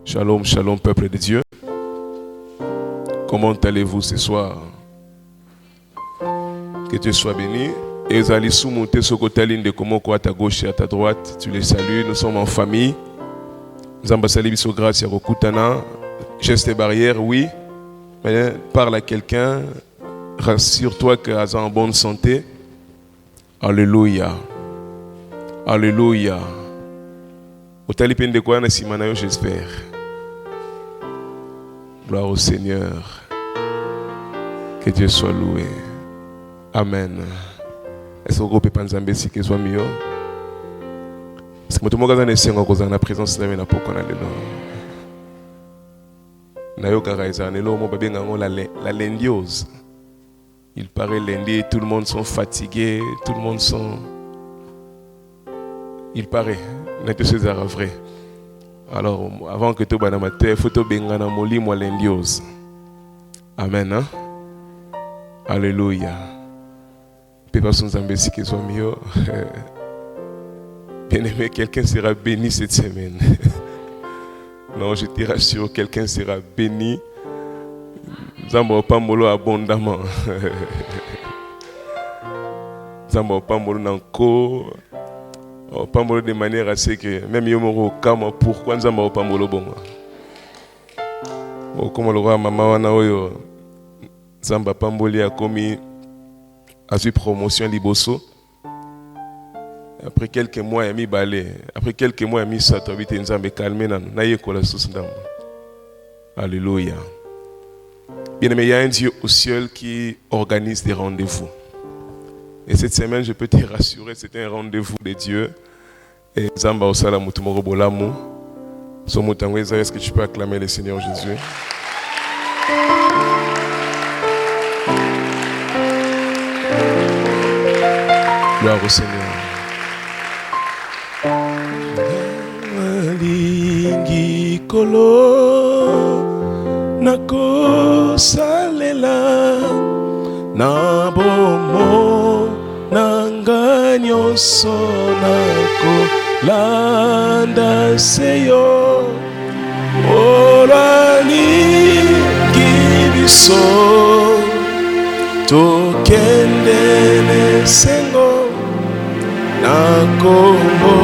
Shalom, shalom, peuple de Dieu. Comment allez-vous ce soir? Que Dieu soit béni. Et vous allez sous-monter sur le côté ligne de comment à ta gauche et à ta droite. Tu les salues. Nous sommes en famille. Nous avons salué sur grâce et Rokutana. Geste barrière, oui. Mais parle à quelqu'un. Rassure-toi qu'il est en bonne santé. Alléluia. Alléluia. Au talipin de quoi j'espère. Gloire au Seigneur. Que Dieu soit loué. Amen. Est-ce que vous pouvez penser à ce que soit mieux? Est-ce que vous avez la présence de la la lendiose. Il paraît lundi, tout le monde sont fatigués, tout le monde sont... Il paraît, c'est vrai. Alors, avant que tout le monde il faut que tu aies lendiose. Amen. Hein? Alléluia. Personne ne sait qui soit mieux. Bien aimé, quelqu'un sera béni cette semaine. Non, je te rassure, quelqu'un sera béni. Zamba Pambolo abondamment. Zamba Pambolo nanko. Pambolo de manière à ce que même Yomoro Kama, pourquoi Zamba Pambolo bonga? Comme le roi Mama Wanaoyo, Zamba Pamboli a commis à suite promotion Liboso. Après quelques mois, il a mis balai. Après quelques mois, il a mis Satovite et Nzambe calmé. Alléluia. Bien aimé, il y a un Dieu au ciel qui organise des rendez-vous. Et cette semaine, je peux te rassurer, c'est un rendez-vous de Dieu. Et Nzamba Osala Mutumoro Bolamu. Est-ce que tu peux acclamer le Seigneur Jésus? Gloire au Seigneur. Lingi kolo nako salela na bomo nanganyo sonako landa seyo ora lingi biso tokende nesengo na kombo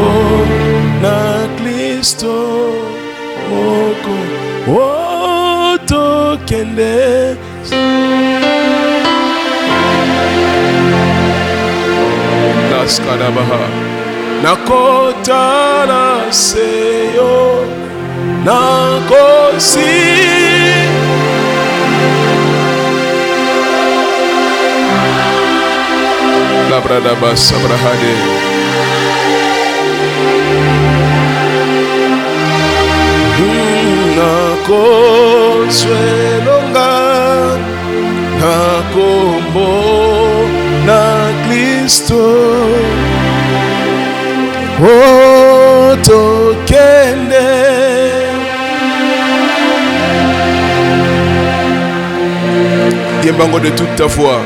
na Kristo moko tokende naskadabaha nakotala seyo nakosi labradaba sabrahade nakoswelonga nakombo na Kristo tokende yembango de toute ta foi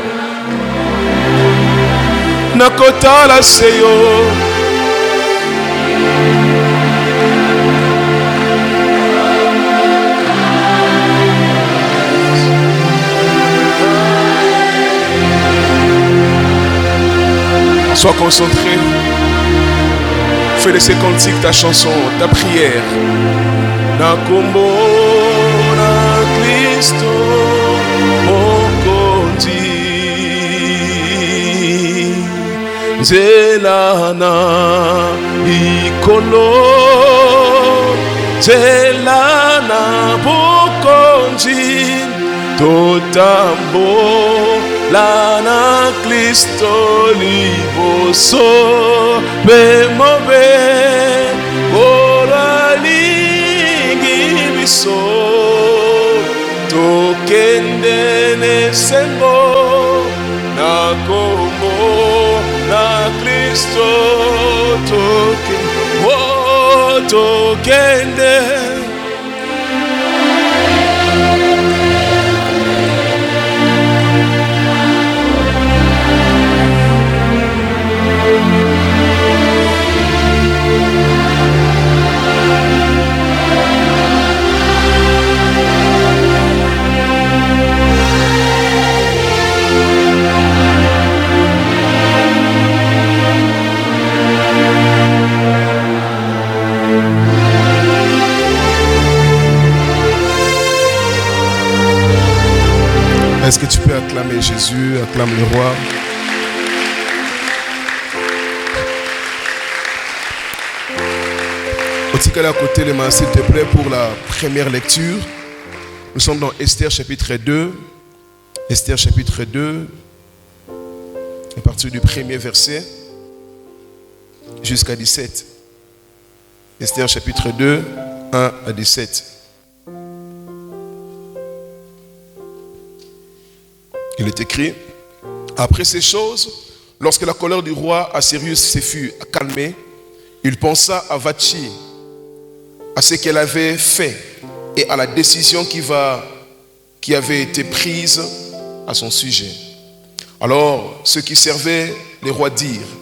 nakotala seyo sois concentré. Fais de ces cantiques ta chanson, ta prière. Na kombo na Kristo mokonzi nzela na ikolo nzela na bokonzi totambo lana Kristo liboso bemobe oralingi biso tokende nesengo na kombo na Kristo tokende Est-ce que tu peux acclamer Jésus, acclame le roi? Otikala à côté les mains, s'il te plaît, pour la première lecture. Nous sommes dans Esther chapitre 2. Esther chapitre 2, à partir du premier verset jusqu'à 17. Esther chapitre 2, 1 à 17. Il est écrit: après ces choses, lorsque la colère du roi Assyrus se fut calmée, il pensa à Vachi, à ce qu'elle avait fait et à la décision qui avait été prise à son sujet. Alors, ceux qui servaient les rois dirent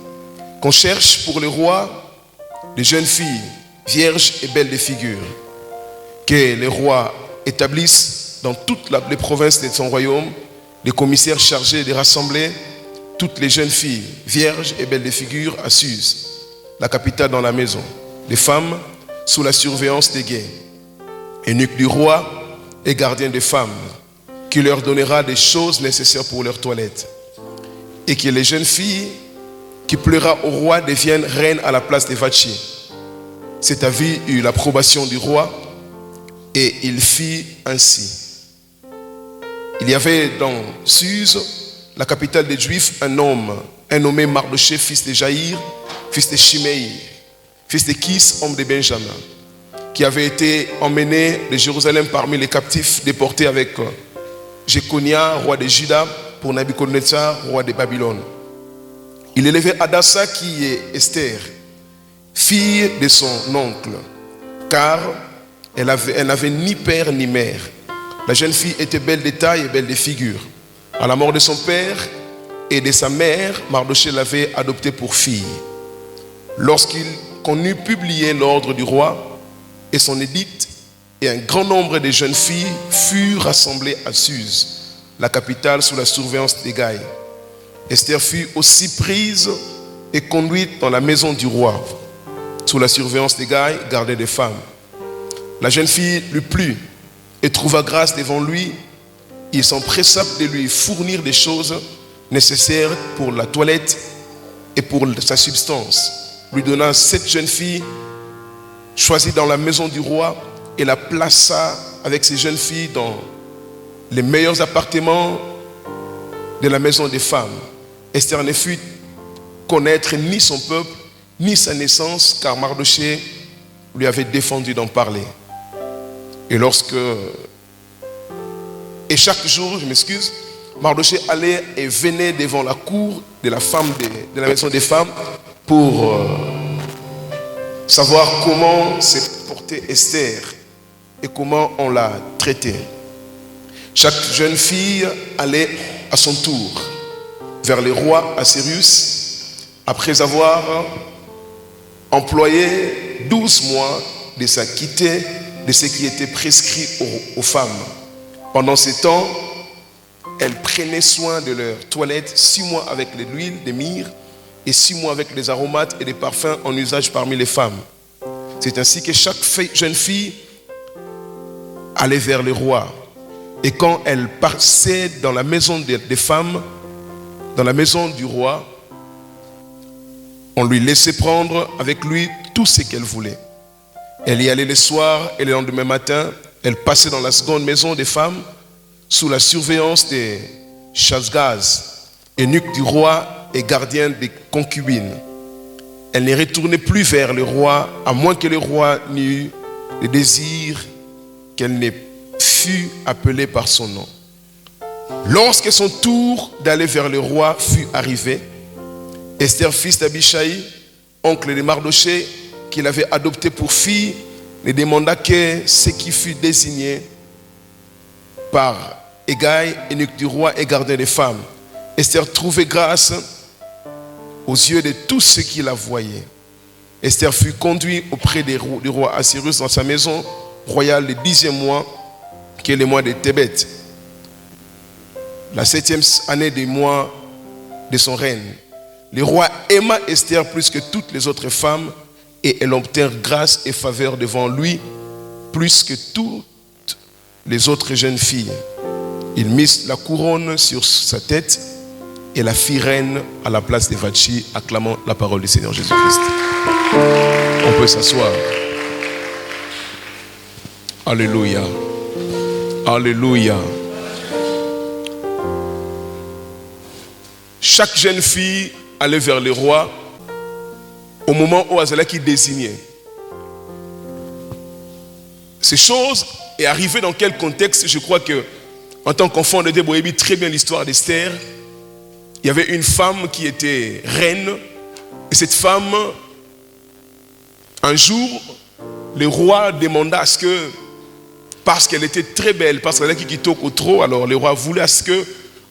qu'on cherche pour le roi des jeunes filles, vierges et belles de figure, que les rois établissent dans toutes les provinces de son royaume des commissaires chargés de rassembler toutes les jeunes filles, vierges et belles de figure à Suse, la capitale dans la maison, les femmes sous la surveillance des guets, eunuques du roi et gardiens des femmes, qui leur donnera des choses nécessaires pour leur toilette, et que les jeunes filles qui pleurent au roi deviennent reines à la place de Vachi. Cet avis eut l'approbation du roi, et il fit ainsi. Il y avait dans Suse, la capitale des Juifs, un homme, un nommé Mardoché, fils de Jaïr, fils de Shimei, fils de Kis, homme de Benjamin, qui avait été emmené de Jérusalem parmi les captifs déportés avec Jéconia, roi de Juda, pour Nabucodonosor, roi de Babylone. Il élevait Hadassa, qui est Esther, fille de son oncle, car elle n'avait ni père ni mère. La jeune fille était belle de taille et belle de figure. À la mort de son père et de sa mère, Mardoché l'avait adoptée pour fille. Lorsqu'on eut publié l'ordre du roi et son édit, et un grand nombre de jeunes filles furent rassemblées à Suse, la capitale, sous la surveillance d'Hégai. Esther fut aussi prise et conduite dans la maison du roi, sous la surveillance d'Hégai, gardée des femmes. La jeune fille lui plut et trouva grâce devant lui. Il s'empressa de lui fournir des choses nécessaires pour la toilette et pour sa substance. Lui donna 7 jeunes filles choisies dans la maison du roi et la plaça avec ces jeunes filles dans les meilleurs appartements de la maison des femmes. Esther ne fut connaître ni son peuple ni sa naissance, car Mardoché lui avait défendu d'en parler. Et chaque jour, Mardoché allait et venait devant la cour de la femme de la maison des femmes pour savoir comment s'est portée Esther et comment on l'a traitée. Chaque jeune fille allait à son tour vers le roi Assyrus après avoir employé 12 mois de s'acquitter de ce qui était prescrit aux femmes. Pendant ce temps, elles prenaient soin de leur toilette 6 mois avec de l'huile de myrrhe et 6 mois avec les aromates et les parfums en usage parmi les femmes. C'est ainsi que chaque jeune fille allait vers le roi. Et quand elle passait dans la maison des femmes, dans la maison du roi, on lui laissait prendre avec lui tout ce qu'elle voulait. Elle y allait le soir et le lendemain matin, elle passait dans la seconde maison des femmes sous la surveillance des Shazgaz, eunuques du roi et gardiens des concubines. Elle ne retournait plus vers le roi, à moins que le roi n'eût le désir qu'elle ne fût appelée par son nom. Lorsque son tour d'aller vers le roi fut arrivé, Esther, fils d'Abishai, oncle de Mardoché, qu'il avait adopté pour fille, ne demanda que ce qui fut désigné par Hégai, eunuque du roi et gardien des femmes. Esther trouvait grâce aux yeux de tous ceux qui la voyaient. Esther fut conduite auprès du roi Assyrus dans sa maison royale le 10e mois, qui est le mois de Tébet, la 7e année du mois de son règne. Le roi aima Esther plus que toutes les autres femmes, et elle obtint grâce et faveur devant lui plus que toutes les autres jeunes filles. Il mit la couronne sur sa tête et la fit reine à la place de Vashti, acclamant la parole du Seigneur Jésus-Christ. On peut s'asseoir. Alléluia. Alléluia. Chaque jeune fille allait vers le roi au moment où Azalaki désignait. Ces choses est arrivé dans quel contexte? Je crois que en tant qu'enfant de Dieu, vous voyez très bien l'histoire d'Esther. Il y avait une femme qui était reine. Et cette femme, un jour, le roi demanda à ce que, parce qu'elle était très belle, parce qu'elle était qui au trop, alors le roi voulait à ce que,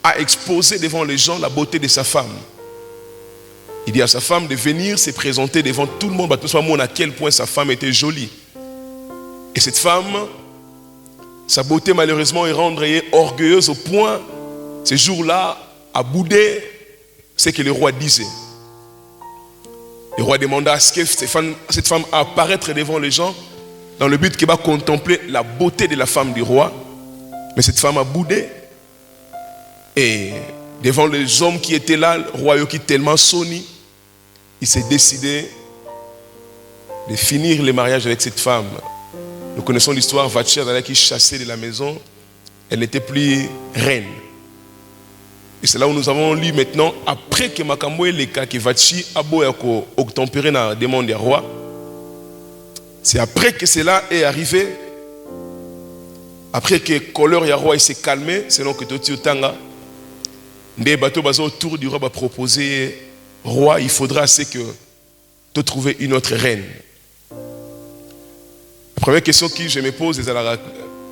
à exposer devant les gens la beauté de sa femme. Il dit à sa femme de venir se présenter devant tout le monde, pour que soit monde à quel point sa femme était jolie. Et cette femme, sa beauté malheureusement est rendue orgueilleuse au point, ce jour-là, à bouder ce que le roi disait. Le roi demanda à ce que cette femme apparaître devant les gens dans le but qu'elle va contempler la beauté de la femme du roi. Mais cette femme a boudé. Et devant les hommes qui étaient là, le roi qui tellement sonné, il s'est décidé de finir le mariage avec cette femme. Nous connaissons l'histoire, Vashti qui chassait de la maison, elle n'était plus reine. Et c'est là où nous avons lu maintenant, après que Makambo et les cas que Vashti a beau obtempérer dans la demande du roi, c'est après que cela est arrivé, après que la colère du roi s'est calmée, selon que Toti Tanga, des bateaux basés autour du roi va proposer roi, il faudra c'est que de trouver une autre reine. La première question que je me pose,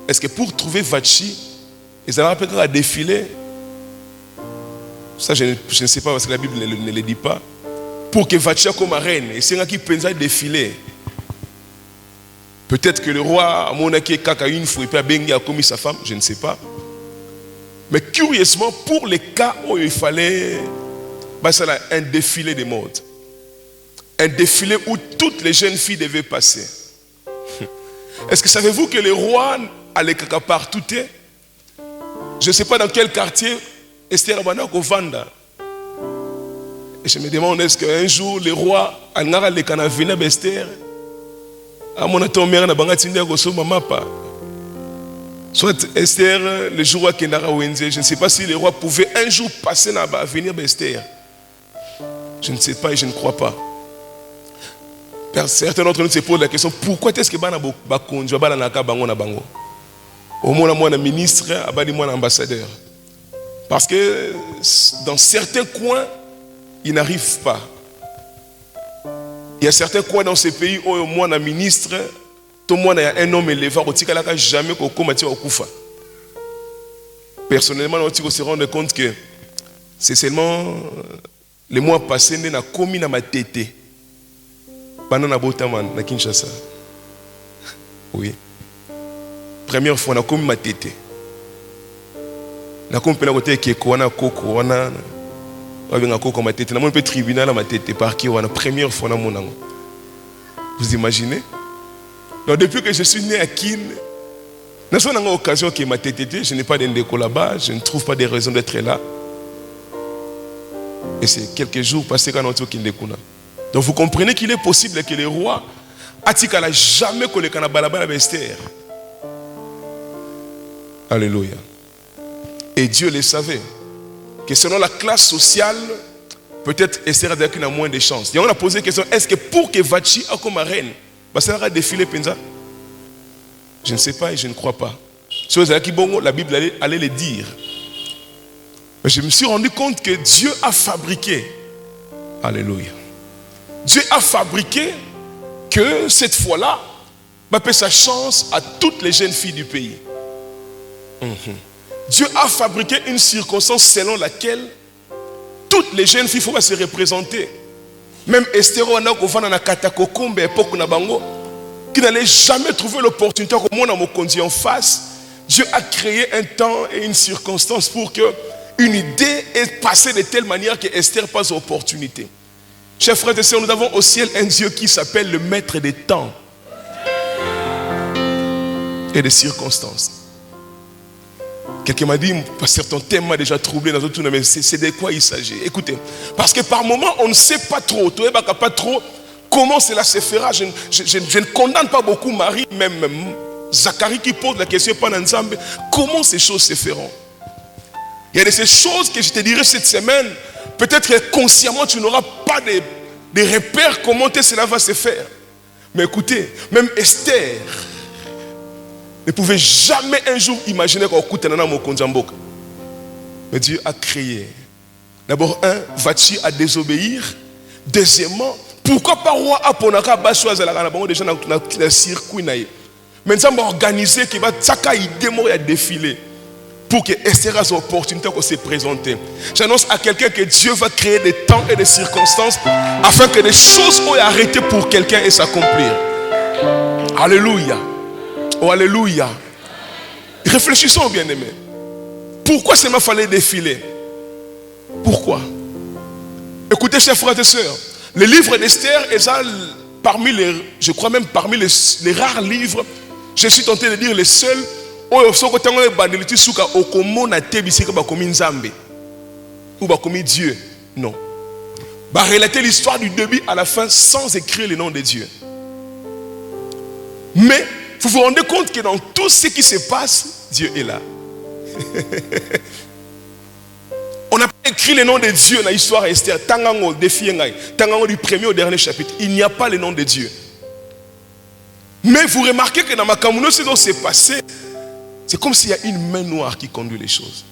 est-ce que pour trouver Vashti, ils allaient peut-être à défiler? Ça, je ne sais pas parce que la Bible ne le dit pas. Pour que Vashti comme reine, et c'est un qui pense à défiler. Peut-être que le roi, à mon avis, kaka une fois, et puis Bengi a commis sa femme, je ne sais pas. Mais curieusement, pour les cas où il fallait, c'est un défilé de mode. Un défilé où toutes les jeunes filles devaient passer. Est-ce que savez-vous que le roi allait quelque part tout est? Je ne sais pas dans quel quartier Esther Abana Vanda. Et je me demande, est-ce qu'un jour le roi allait le canavina Esther? À mon avis, mère n'a pas tinné à mapa. Soit Esther, le jour où Kendara Wenze, je ne sais pas si le roi pouvait un jour passer dans l'avenir d'Esther. Je ne sais pas et je ne crois pas. Certains d'entre nous se posent la question, pourquoi est-ce que Bana Bakonjo Balanaka Bango na Bango? Au moins, moi, un ministre, moi, un ambassadeur. Parce que dans certains coins, ils n'arrivent pas. Il y a certains coins dans ces pays où au moins un ministre, tout le monde a un homme élevé, au jamais qu'au combattu au Koufa. Personnellement, on se rend compte que c'est seulement les mois passés, on a commis dans ma tête. Pendant la Botaman, na Kinshasa. Oui. Première fois, on a commis ma tête. On a commis ma tête qui est quoi, on a coco, on a coco ma tête. On a un peu tribunal à ma tête, par qui on a première fois dans mon angle. Vous imaginez? Donc, depuis que je suis né à Kin, dans une occasion qui m'a tête, je n'ai pas d'indéco là-bas, je ne trouve pas de raison d'être là. Et c'est quelques jours passés quand on est au Kindekuna. Donc vous comprenez qu'il est possible que le roi n'a jamais collé à Balabala Esther. Alléluia. Et Dieu le savait. Que selon la classe sociale, peut-être Esther a moins de chances. Et on a posé la question, est-ce que pour que Vashti a comme reine, ça va défiler Penza? Je ne sais pas et je ne crois pas. La Bible allait le dire. Mais je me suis rendu compte que Dieu a fabriqué. Alléluia. Dieu a fabriqué que cette fois-là, va payer sa chance à toutes les jeunes filles du pays. Dieu a fabriqué une circonstance selon laquelle toutes les jeunes filles faut se représenter. Même Esther qui n'allait jamais trouver l'opportunité comme on a mon conduit en face. Dieu a créé un temps et une circonstance pour que une idée est passée de telle manière que Esther passe l'opportunité. Chers frères et sœurs, nous avons au ciel un Dieu qui s'appelle le maître des temps et des circonstances. Quelqu'un m'a dit, pasteur, ton thème m'a déjà troublé dans tout, mais c'est de quoi il s'agit. Écoutez, parce que par moments, on ne sait pas trop, pas trop comment cela se fera. Je ne condamne pas beaucoup Marie, même Zacharie qui pose la question pendant Nzambe, comment ces choses se feront? Il y a de ces choses que je te dirai cette semaine, peut-être que consciemment tu n'auras pas de repères comment cela va se faire. Mais écoutez, même Esther ne pouvait jamais un jour imaginer qu'on coûte un homme au. Mais Dieu a créé. D'abord, vas-tu à désobéir? Deuxièmement, pourquoi pas roi Aponaka Bassoaz à la déjà dans le circuit? Mais nous avons organisé qu'il va à défiler pour que Esther ait l'opportunité de se présenter. J'annonce à quelqu'un que Dieu va créer des temps et des circonstances afin que des choses soient arrêtées pour quelqu'un et s'accomplir. Alléluia. Oh, alléluia. Réfléchissons, bien-aimés. Pourquoi ça m'a fallu défiler? Pourquoi? Écoutez, chers frères et sœurs, le livre d'Esther est parmi les, je crois même parmi les rares livres, je suis tenté de dire les seuls, où ou Dieu. Non. Relater l'histoire du début à la fin sans écrire le nom de Dieu. Mais vous vous rendez compte que dans tout ce qui se passe, Dieu est là. On n'a pas écrit le nom de Dieu dans l'histoire d'Esther. Tangango du premier au dernier chapitre. Il n'y a pas le nom de Dieu. Mais vous remarquez que dans ma communauté, ce qui s'est passé, c'est comme s'il y a une main noire qui conduit les choses.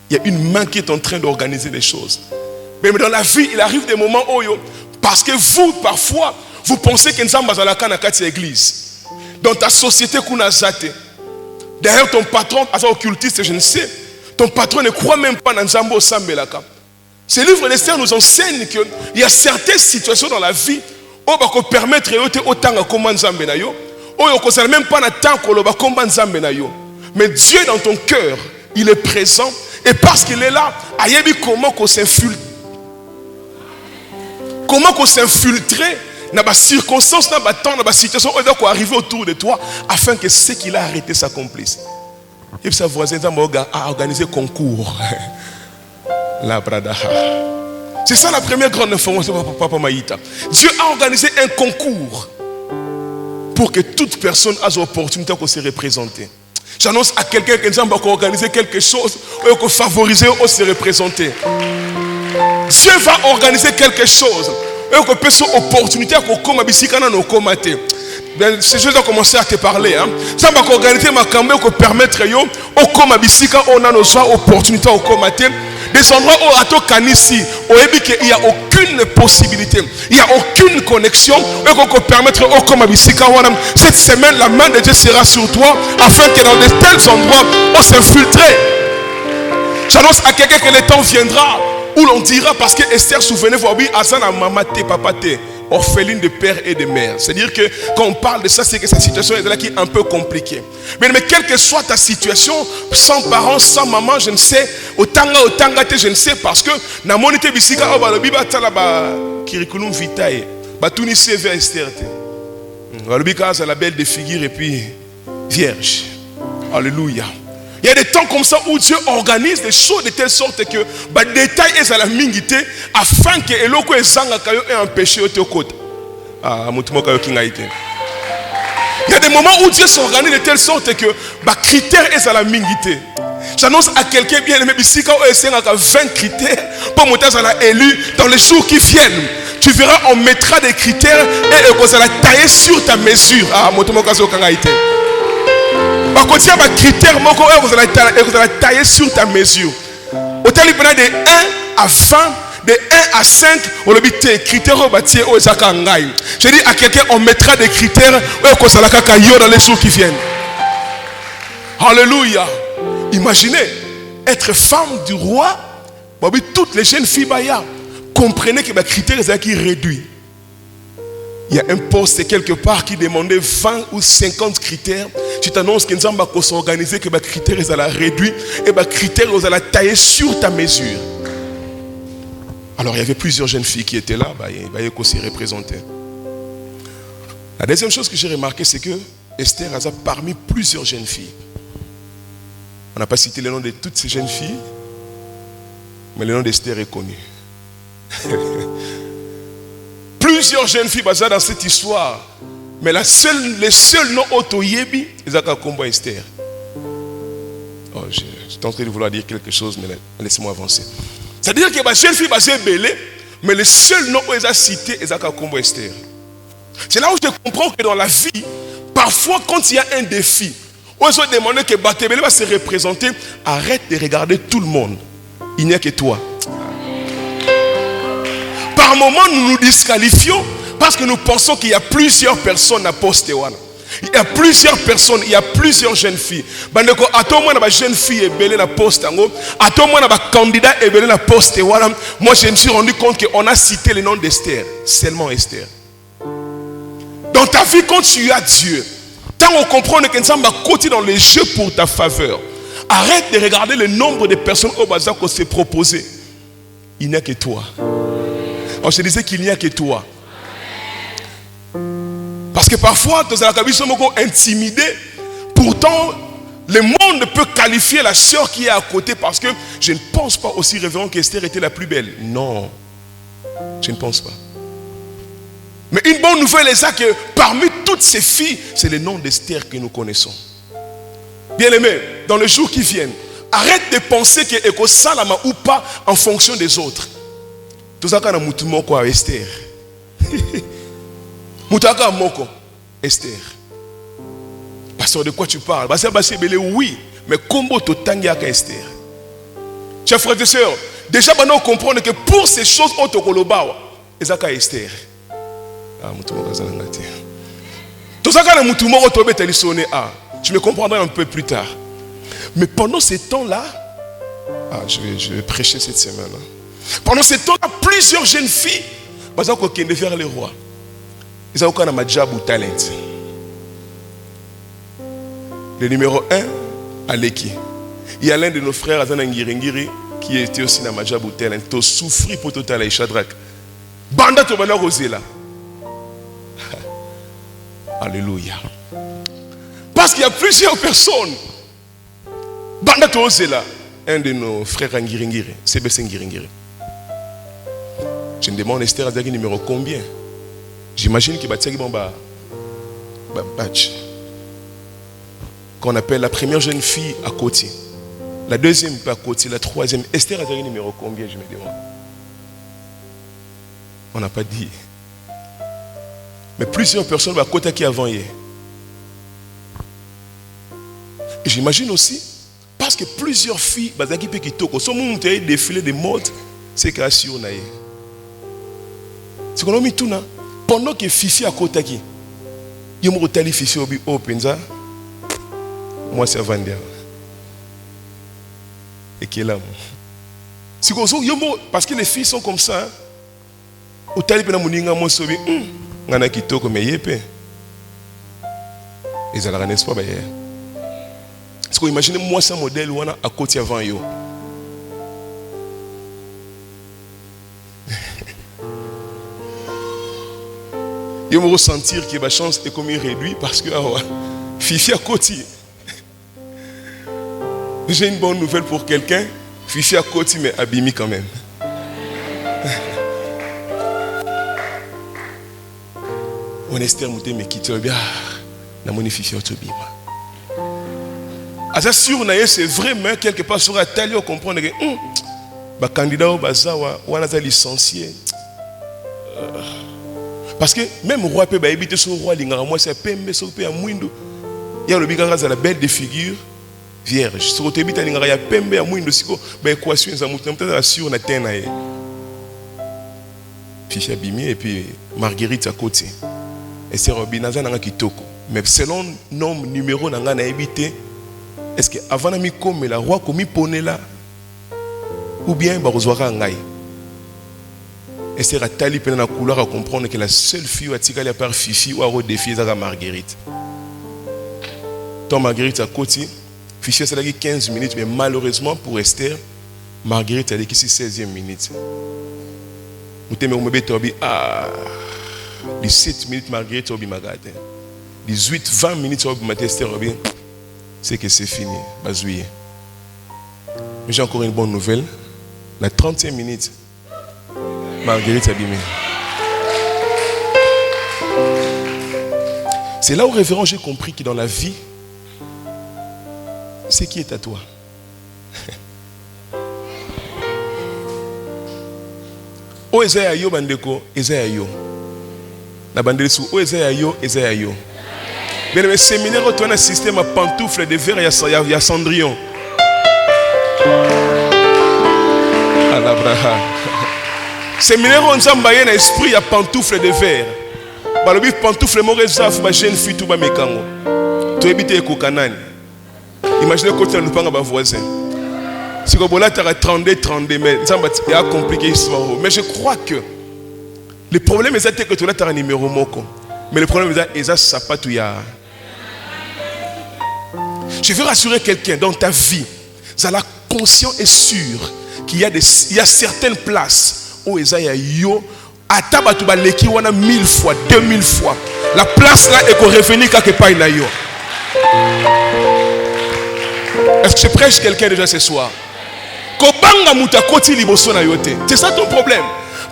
Il y a une main qui est en train d'organiser les choses. Mais dans la vie, il arrive des moments où, parce que vous, parfois, vous pensez que nous sommes dans la l'église. Dans ta société, derrière ton patron, occultiste, je ne sais, ton patron ne croit même pas dans Nzambo Sambelaka. Ce livre d'Esther nous enseigne qu'il y a certaines situations dans la vie où on peut permettre autant de comment Nzambe na yo, où on ne concerne même pas le temps qu'on va comment Nzambe na yo. Mais Dieu dans ton cœur, il est présent et parce qu'il est là, ayebi comment qu'on s'infiltre. Comment qu'on s'infiltre dans les circonstances, dans les situations où on arriver autour de toi afin que ce qu'il a arrêté s'accomplisse. Et puis sa voisin a organisé un concours. C'est ça la première grande information, Papa Maïta. Dieu a organisé un concours pour que toute personne ait l'opportunité de se représenter. J'annonce à quelqu'un que nous avons organisé quelque chose pour favoriser ou se représenter. Dieu va organiser quelque chose. Et on peut cette opportunité pour comme bisikana no komate. C'est juste de commencer à te parler. Ça va organiser ma campagne pour permettre yo au comme bisika on a nos opportunités au komate. Des endroits où à to kanisi, il n'y a aucune possibilité, il n'y a aucune connexion. Et qu'on peut permettre au comme bisika cette semaine la main de Dieu sera sur toi afin que dans de tels endroits on s'infiltrer. J'annonce à quelqu'un que le temps viendra où l'on dira, parce que Esther, souvenez-vous, Azana maman te papa te, orpheline de père et de mère. C'est-à-dire que quand on parle de ça, c'est que sa situation est là qui est un peu compliquée. Mais quelle que soit ta situation, sans parents, sans maman, je ne sais, otanga te, je ne sais, parce que na monité bisika obalobi batala ba curriculum vitae, batuni CV Esther te. Balobi ka la belle de figure et puis vierge. Alléluia. Il y a des temps comme ça où Dieu organise des choses de telle sorte que les détails est à la mingité afin que l'oko ezanga kayo ait empêché au côté. Il y a des moments où Dieu s'organise de telle sorte que les critères est à la mingité. J'annonce à quelqu'un bien aimé ici quand on essaie 20 critères pour monter à la élu dans les jours qui viennent. Tu verras, on mettra des critères et on va tailler sur ta mesure. Par contre, il y a des critères vous allez tailler sur ta mesure. Au tel de 1 à 20, de 1 à 5, on le dit critères au Zakangai. Je dis à quelqu'un, on mettra des critères dans les jours qui viennent. Alléluia. Imaginez, être femme du roi, toutes les jeunes filles, comprenez que les critères sont réduits. Il y a un poste quelque part qui demandait 20 ou 50 critères. Tu t'annonces que nous allons s'organiser, que les critères sont réduits et les critères sont taillés sur ta mesure. Alors il y avait plusieurs jeunes filles qui étaient là, qui s'y représentaient. La deuxième chose que j'ai remarqué, c'est que Esther a parmi plusieurs jeunes filles. On n'a pas cité le nom de toutes ces jeunes filles, mais le nom d'Esther est connu. Plusieurs jeunes filles basées dans cette histoire, mais les seuls noms autoyebi, ils ont combat Esther. Oh, je suis en train de vouloir dire quelque chose, mais laissez-moi avancer. C'est-à-dire que les jeunes filles basées belé, mais les seuls noms qu'ils ont cités, ils ont combat Esther. C'est là où je comprends que dans la vie, parfois quand il y a un défi, on se demande que Batebele va se représenter, arrête de regarder tout le monde. Il n'y a que toi. Par moments, nous nous disqualifions parce que nous pensons qu'il y a plusieurs personnes à poster. Il y a plusieurs personnes, il y a plusieurs jeunes filles. Bandeko, à tout moment, il jeune fille est belle na poste. À tout moment, il candidat est belle na poste. Moi, je me suis rendu compte qu'on a cité le nom d'Esther. Seulement Esther. Dans ta vie, quand tu as Dieu, tant on comprend que nous sommes à côté dans les jeux pour ta faveur. Arrête de regarder le nombre de personnes au bazar qu'on s'est proposé. Il n'y a que toi. Alors je disais qu'il n'y a que toi. Parce que parfois, nous sommes intimidés. Pourtant, le monde peut qualifier la sœur qui est à côté parce que je ne pense pas aussi révérend qu'Esther était la plus belle. Non, je ne pense pas. Mais une bonne nouvelle est ça que parmi toutes ces filles, c'est le nom d'Esther que nous connaissons. Bien-aimés, dans les jours qui viennent, arrête de penser que Eko Salama ou pas en fonction des autres. Tout ça quand on a moko Esther. Moutaka moko Esther. Pasteur, de quoi tu parles? Oui, mais comment tu t'engages à Esther? Chers frères et sœurs, déjà maintenant on comprend que pour ces choses on te kolobawa, ezaka Esther. Ah, tout ça quand on a tu me comprendras un peu plus tard. Mais pendant ces temps-là, je vais prêcher cette semaine. Pendant ces temps-là, plusieurs jeunes filles ont faire les rois. Ils ont un majabou talent. Le numéro 1, Aleki. Il y a l'un de nos frères, Azana Ngiri, qui était aussi dans majabou talent. Tu as souffert pour tout à l'heure, Shadrach. Banda to bana rosé là. Alléluia. Parce qu'il y a plusieurs personnes. Banda to rosé là. Un de nos frères Ngiri, c'est Bessé Ngiri. Je me demande Esther Azaki numéro combien? J'imagine qu'il va tirer mon badge. Qu'on appelle la première jeune fille à côté. La deuxième pas à côté. La troisième. Esther Azaki numéro combien, je me demande. On n'a pas dit. Mais plusieurs personnes à côté qui avant hier. Et j'imagine aussi, parce que plusieurs filles, Bazaki Pekitoko, sont montées défilé de mode, c'est qu'à sur naïe. C'est qu'on a mis tout là. Pendant que Fifi à côté qui, il y a un Fifi au Penza, moi c'est Vandia. Et qui est là. C'est comme ça, parce que les filles sont comme ça. Au tali pena muninga mo sobi, ngana kitoko me yepe. Ils allaient n'est-ce pas bayer. Est-ce que vous imaginez moi ce modèle ou à côté avant yo. Il me ressentir que ma chance est comme réduite parce que Fifi à côté. J'ai une bonne nouvelle pour quelqu'un. Fifi à côté mais abîmé quand même. On Esther mouté mais quitte bien. Na moni Fifi autobima. À ça sûr c'est vrai mais quelque part sur la télé on comprend que ba candidat au bazawa ou on a licencié. Parce que même roi peut habiter sur roi lingara moi c'est pembe sur pe ya mwindo. Il y a le bigara za la belle de figure vierge. Sur te bita lingara ya pembe ya mwindo siko ba équation za mutu peut-être sur na terre na ye. Fifi abimi et puis Marguerite à côté. Et c'est Robinaza nanga kitoko. Mais selon nom numéro nanga na habité est-ce que avant na mi comme la roi comme mi poné là ou bien ba rozwaka ngai. Et c'est Ratali qui a couleur à comprendre que la seule fille qui a part Fifi ou à défier c'est Marguerite. Tant Marguerite à côté, Fifi a dit 15 minutes, mais malheureusement pour Esther, Marguerite a dit que c'est 16e minute. Nous t'aimons 17 minutes Marguerite a dit 18, 20 minutes Esther c'est que c'est fini. Mais j'ai encore une bonne nouvelle. La 35 minutes, Marguerite Abimé. C'est là où, révérend, j'ai compris que dans la vie, c'est qui est à toi. O Esaïa yo bandeko, Esaïa yo. Na bandeli sou, o Esaïa yo, Esaïa yo. Bien aimé, séminaire où tu as un système à pantoufles de verre, il y a Cendrillon. Séminaire où on a un esprit à pantoufles de verre. Balobi pantoufles mo rezaf ba jeune fille tout ba mekango. Tu habites ko kanani. Imaginez côté na lupanga ba voisin. Si ko bola ta 32 mais ça va compliquer histoire. Mais je crois que le problème est que tu as un numéro moko. Mais le problème est que ça pas tout ya. Je veux rassurer quelqu'un dans ta vie. Vous êtes conscient et sûr qu'il y a certaines places où Esaïa yo atabatu ba leki wana 1000 fois, 2000 fois. La place là est qu'on revenir quelque part na yo. Est-ce que je prêche quelqu'un déjà ce soir? Kobanga muta koti liboso na yote. C'est ça ton problème.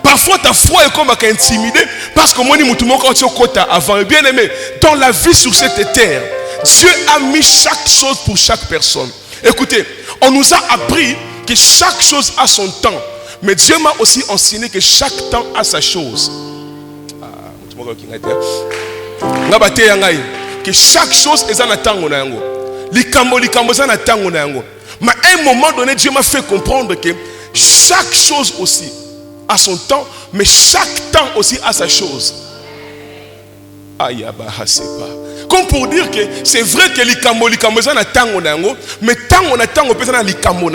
Parfois ta foi est comme intimidée parce que moi ni mutu moko ti okota avant. Bien aimé, dans la vie sur cette terre, Dieu a mis chaque chose pour chaque personne. Écoutez, on nous a appris que chaque chose a son temps. Mais Dieu m'a aussi enseigné que chaque temps a sa chose. Que chaque chose est en temps. Mais à un moment donné, Dieu m'a fait comprendre que chaque chose aussi a son temps, mais chaque temps aussi a sa chose. Comme pour dire que c'est vrai que likambo est en temps, mais tant on a temps, on peut être en likambo.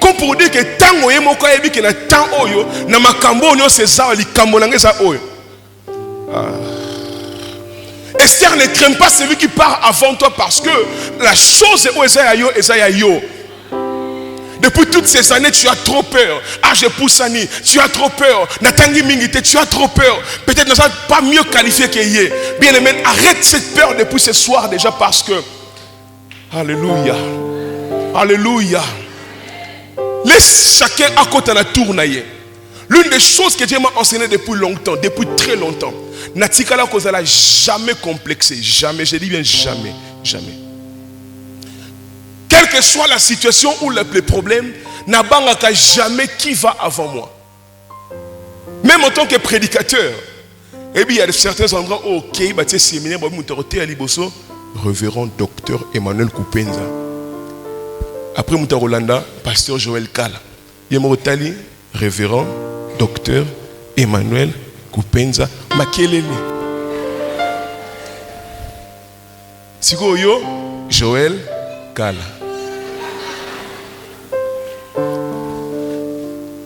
Comme pour dire que tant on est moko yebi que na temps oyo na makambo onyo c'est ça likambo na ngeza oyo. Esther ne craint pas celui qui part avant toi parce que la chose est Esaïa yo. Depuis toutes ces années, tu as trop peur. Ah, je pousse Annie, tu as trop peur. Natangi Mingite, tu as trop peur. Peut-être ne pas mieux qualifié qu'il y ait. Bien aimé, arrête cette peur depuis ce soir déjà parce que. Alléluia. Alléluia. Laisse chacun à côté de la tournaille. L'une des choses que Dieu m'a enseigné depuis longtemps, depuis très longtemps, Natikala Kozala jamais complexé, jamais, je dis bien jamais, jamais. Quelle que soit la situation ou le problème, Nabangaka jamais qui va avant moi. Même en tant que prédicateur, et bien il y a certains endroits où ok, bah tu sais séminaire, bah m'autorité à Liboso, révérend docteur Emmanuel Kupenza. Après Mouta Rolanda, pasteur Joël Kala. Yemotali, révérend docteur Emmanuel Kupenza Makelele. Siko yo Joël Kala.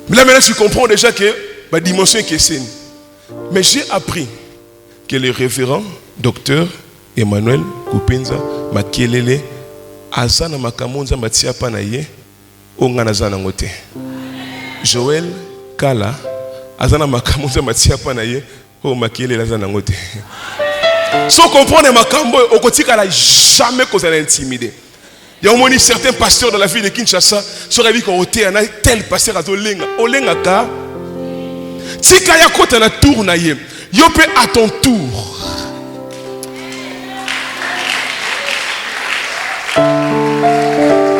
Là maintenant tu comprends déjà que ma dimension est question. Mais j'ai appris que le révérend docteur Emmanuel Kupenza Makelele azana makamonza matia panaye ongana zana ngote. Joël Kala azana makamonza matia panaye o Makelele azana ngote. Sans comprendre makambo okotika la jamais qu'on a intimidé. Il y a au moins certains pasteurs dans la ville de Kinshasa seraient dit qu'on était un tel pasteur à Olenga. Olenga ka tika ya kota na tour na ye. Yo pe à ton tour.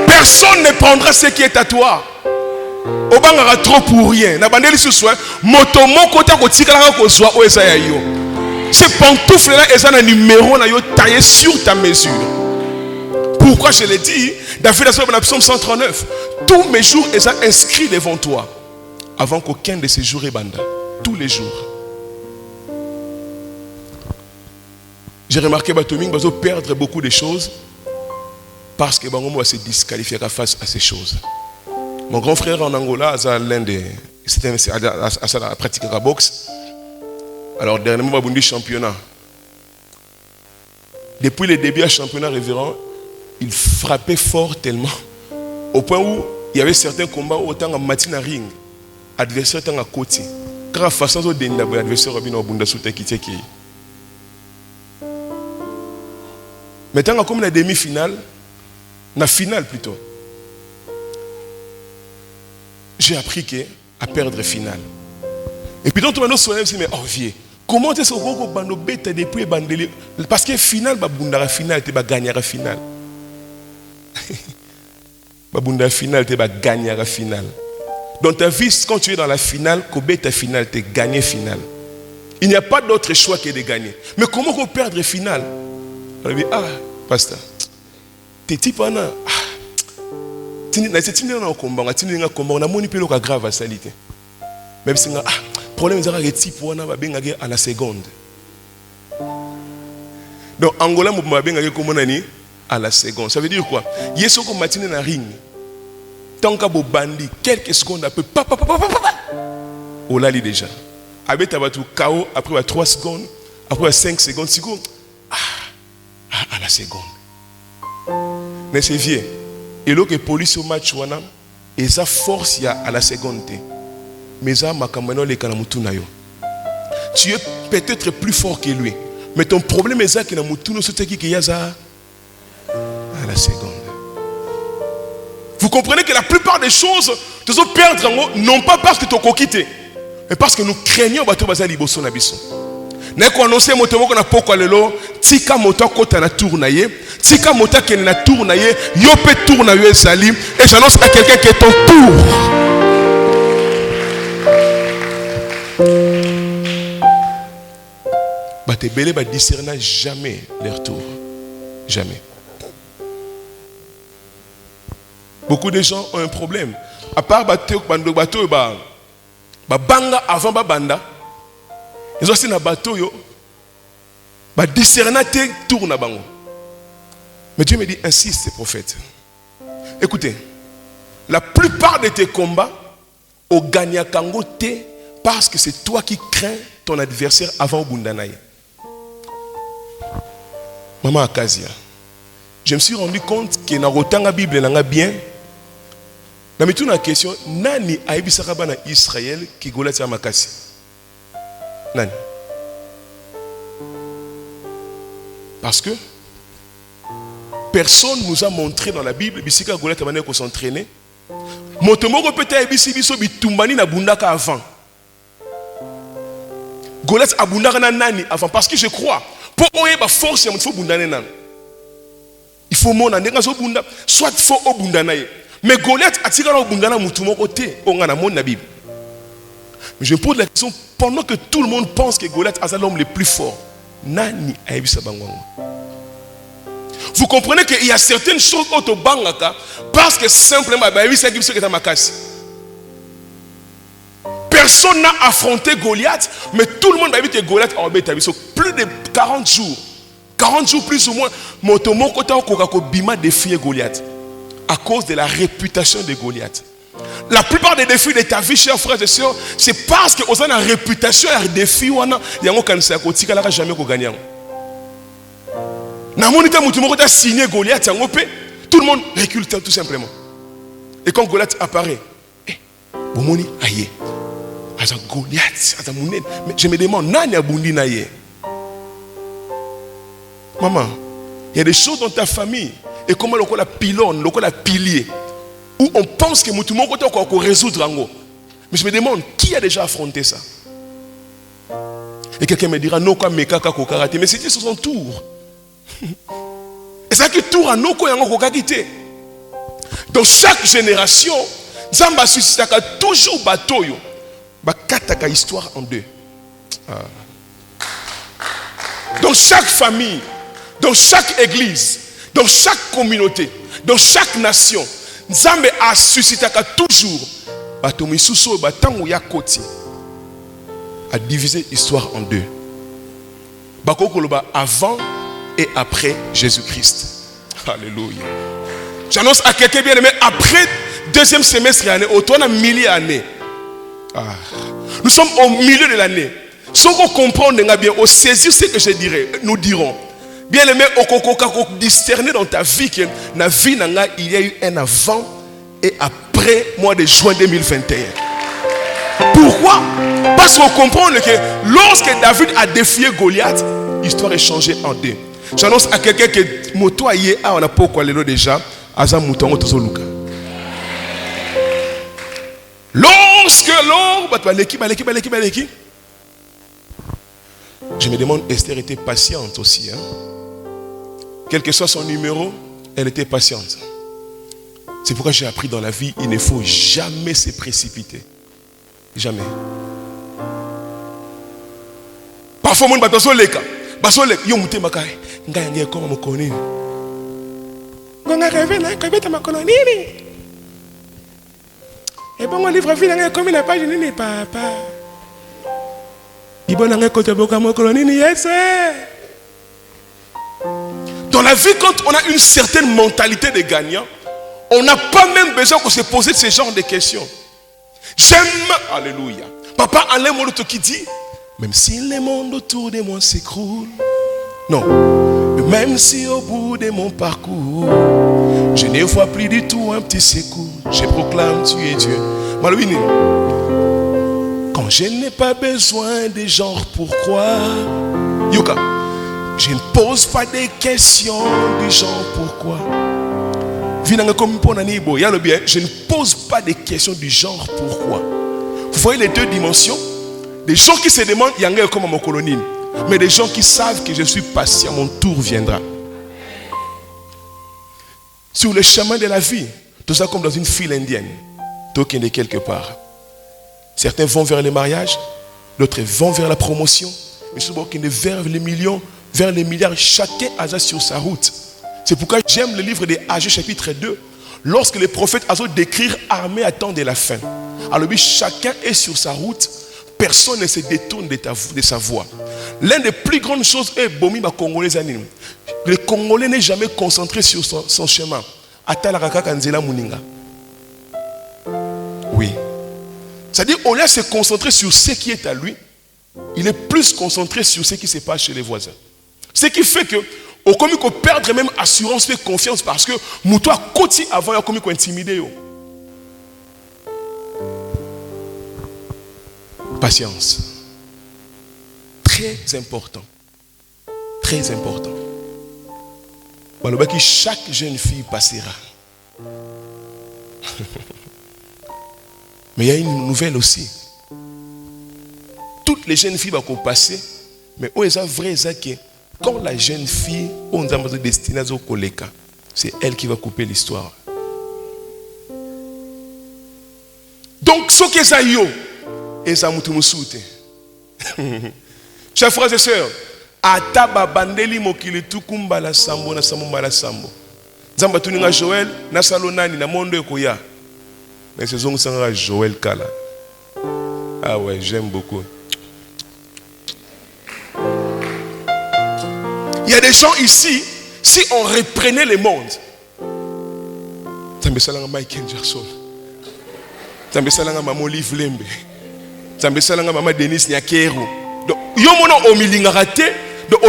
Personne ne prendra ce qui est à toi. Obangara trop pour rien. Na bandeli sous moto moko ta ko tika la ko zwa o Esaïa yo. Ces pantoufles là elles ont un numéro na yo taillé sur ta mesure. Pourquoi je l'ai dit? David a dit dans le psaume 139, tous mes jours ils sont inscrits devant toi, avant qu'aucun de ces jours ait banda. Tous les jours. J'ai remarqué que Batoming va perdre beaucoup de choses parce que Bangomo va se disqualifier face à ces choses. Mon grand frère en Angola a l'un des, a pratiqué la boxe. Alors dernièrement, il a championnat. Depuis le début du championnat révérend, il frappait fort tellement au point où il y avait certains combats où autant en matin ring, adversaire tant à côté. Car la façon dont l'adversaire a bien au bunda souté qui était qui. Maintenant comme la demi-finale, la finale plutôt. j'ai appris qu'à perdre final. Et puis, donc, on me dit, mais vieux, comment est-ce qu'on va bête depuis bandeli? Parce que final, babundara final, tu vas gagner à final. Babundara final, tu vas gagner à final. Dans ta vie, quand tu es dans la finale, ta finale, tu gagnes finale. Il n'y a pas d'autre choix que de gagner. Mais comment on perdre finale? On dit, pasteur, t'es type en a. Grave à salité. Même si problème est à la seconde. Donc Angola à la seconde. Ça veut dire quoi? Yeso ko matine na ring. Tant que bandi quelques secondes après on l'a déjà. Avec tabatu KO après 3 secondes, après 5 secondes, à la seconde. Mais c'est vieux. Et là que police au match wana et ça force ya à la seconde. Mais ça makamano le kanamutu na yo. Tu es peut-être plus fort que lui. Mais ton problème est ça que namutu no soteki que yaza à la seconde. Vous comprenez que la plupart des choses te sont perdre non pas parce que tu as quitté, mais parce que nous craignons bato bazali boso na biso. Na ko annoncer moto moko na poko lelo tika moto kota na tour na ye, tika moto ke na tour na ye, yo pe tour na yo esali et j'annonce à quelqu'un qui est ton tour. Baté belé ba discerner jamais leur tour. Jamais. Beaucoup de gens ont un problème. À part bateau banga avant banda, ils ont aussi un bateau yo, discerner tour na bango. Mais Dieu me dit insiste, prophète. Écoutez, la plupart de tes combats au gagna kango te parce que c'est toi qui crains ton adversaire avant Bundanaï. Maman Akazia, je me suis rendu compte que dans la Bible n'a bien. Mais tout la question, nani aibisaka bana Israël qui Goliath ya makasi? Nani? Parce que personne nous a montré dans la Bible bisika Goliath a ko s'entraîner. Motomoko peut-être aibisi biso bitumbani na bundaka avant. Goliath abundaka na nani avant parce que je crois pour oyeba force ya mutu bundane nan. Il faut mona ndenga so bunda soit faut obundana ye. Mais Goliath a tiré au bundana mutumo côté on a mon Bible. Mais je me pose la question pendant que tout le monde pense que Goliath est l'homme le plus fort. Nani aibisa bangwango. Vous comprenez qu'il y a certaines choses au bangaka parce que simplement aibisa qui est makasi. Personne n'a affronté Goliath, mais tout le monde a vu que Goliath a obéi plus de 40 jours. 40 jours plus ou moins, motomo kota ko bima défier Goliath. À cause de la réputation de Goliath. La plupart des défis de ta vie, chers frères et sœurs, c'est parce que vous avez une réputation et un défi, vous n'avez jamais gagné. Signé Goliath, tout le monde recule tout simplement. Et quand Goliath apparaît, Goliath, je me demande, maman, il y a des choses dans ta famille. Et comment le pylône, le pilier, où on pense que tout le monde peut résoudre. Mais je me demande, qui a déjà affronté ça? Et quelqu'un me dira, non, comme Mekaka Kokarate, mais c'était sur son tour. Et ça qui tour à Noko Yango Kokakite. Dans chaque génération, Zamba suscitaka toujours batoyo, bakataka histoire en deux. Dans chaque famille, dans chaque église, dans chaque communauté, dans chaque nation, Nzambe a suscité toujours a divisé l'histoire en deux. Avant et après Jésus-Christ. Alléluia. J'annonce à quelqu'un bien aimé, après deuxième semestre l'année, autour d'un millier d'années. Nous sommes au milieu de l'année. Si on comprend bien, on saisit ce que je dirais, nous dirons. Bien aimé, on discerner dans ta vie que dans vie il y a eu un avant et après mois de juin 2021. Pourquoi? Parce qu'on comprend que lorsque David a défié Goliath, l'histoire est changée en deux. J'annonce à quelqu'un que moto aye on a pas quoi déjà, aza mouton tozoluka. Lorsque l'or, je me demande, Esther était patiente aussi. Hein? Quel que soit son numéro, elle était patiente. C'est pourquoi j'ai appris dans la vie, il ne faut jamais se précipiter. Jamais. Parfois, mon bateau leka. Yo mouté makai. Nga comme mon connu. Nga rêvé na kabeta makoloni. Et bon, mon livre vie na comme une page ni papa. Il bon na côté boka makoloni ni yes. Dans la vie, quand on a une certaine mentalité de gagnant, on n'a pas même besoin de se poser ce genre de questions. J'aime, alléluia. Papa Alain Moloto qui dit, même si le monde autour de moi s'écroule, non, même si au bout de mon parcours, je ne vois plus du tout un petit secours, je proclame tu es Dieu. Malouine, quand je n'ai pas besoin de genre pourquoi, Yuka, je ne pose pas de questions du genre pourquoi. Je ne pose pas de questions du genre pourquoi. Vous voyez les deux dimensions. Des gens qui se demandent, il y a comme mon colonine. Mais des gens qui savent que je suis patient, mon tour viendra. Sur le chemin de la vie, tout ça comme dans une file indienne. Token de quelque part. Certains vont vers le mariage, d'autres vont vers la promotion, mais souvent vers les millions, vers les milliards, chacun a sur sa route. C'est pourquoi j'aime le livre de Agé chapitre 2. Lorsque les prophètes ont décrit armée attendent la fin. Alors oui, chacun est sur sa route. Personne ne se détourne de sa voie. L'une des plus grandes choses est Bomi ma Congolais. Le Congolais n'est jamais concentré sur son chemin. Oui. C'est-à-dire, au lieu de se concentrer sur ce qui est à lui, il est plus concentré sur ce qui se passe chez les voisins. Ce qui fait que au commis qu'on perdre même assurance et confiance parce que moutoua côté avant il a commis qu'on intimidé. Patience. Très important. Très important. Chaque jeune fille passera. Mais il y a une nouvelle aussi. Toutes les jeunes filles vont passer, mais où est-ce vrai que quand la jeune fille, on a destinée au collègue, c'est elle qui va couper l'histoire. Donc, ce qui est ça, et ça m'a souté. Chers frères et sœurs, Ataba bandeli mokili tukumba la sambo na sambo la sambo. Zamba tuninga Joël na salonani na mondo ekoya. Mais c'est zongo sanga Joël Kala. Ah ouais, j'aime beaucoup. Il y a des gens ici, si on reprenait le monde, Zamba salanga Michael Jackson. Zamba salanga Maman Liv Lembe. Zamba salanga Maman Denise Nyakero. Donc yo mona omilinga raté. Donc,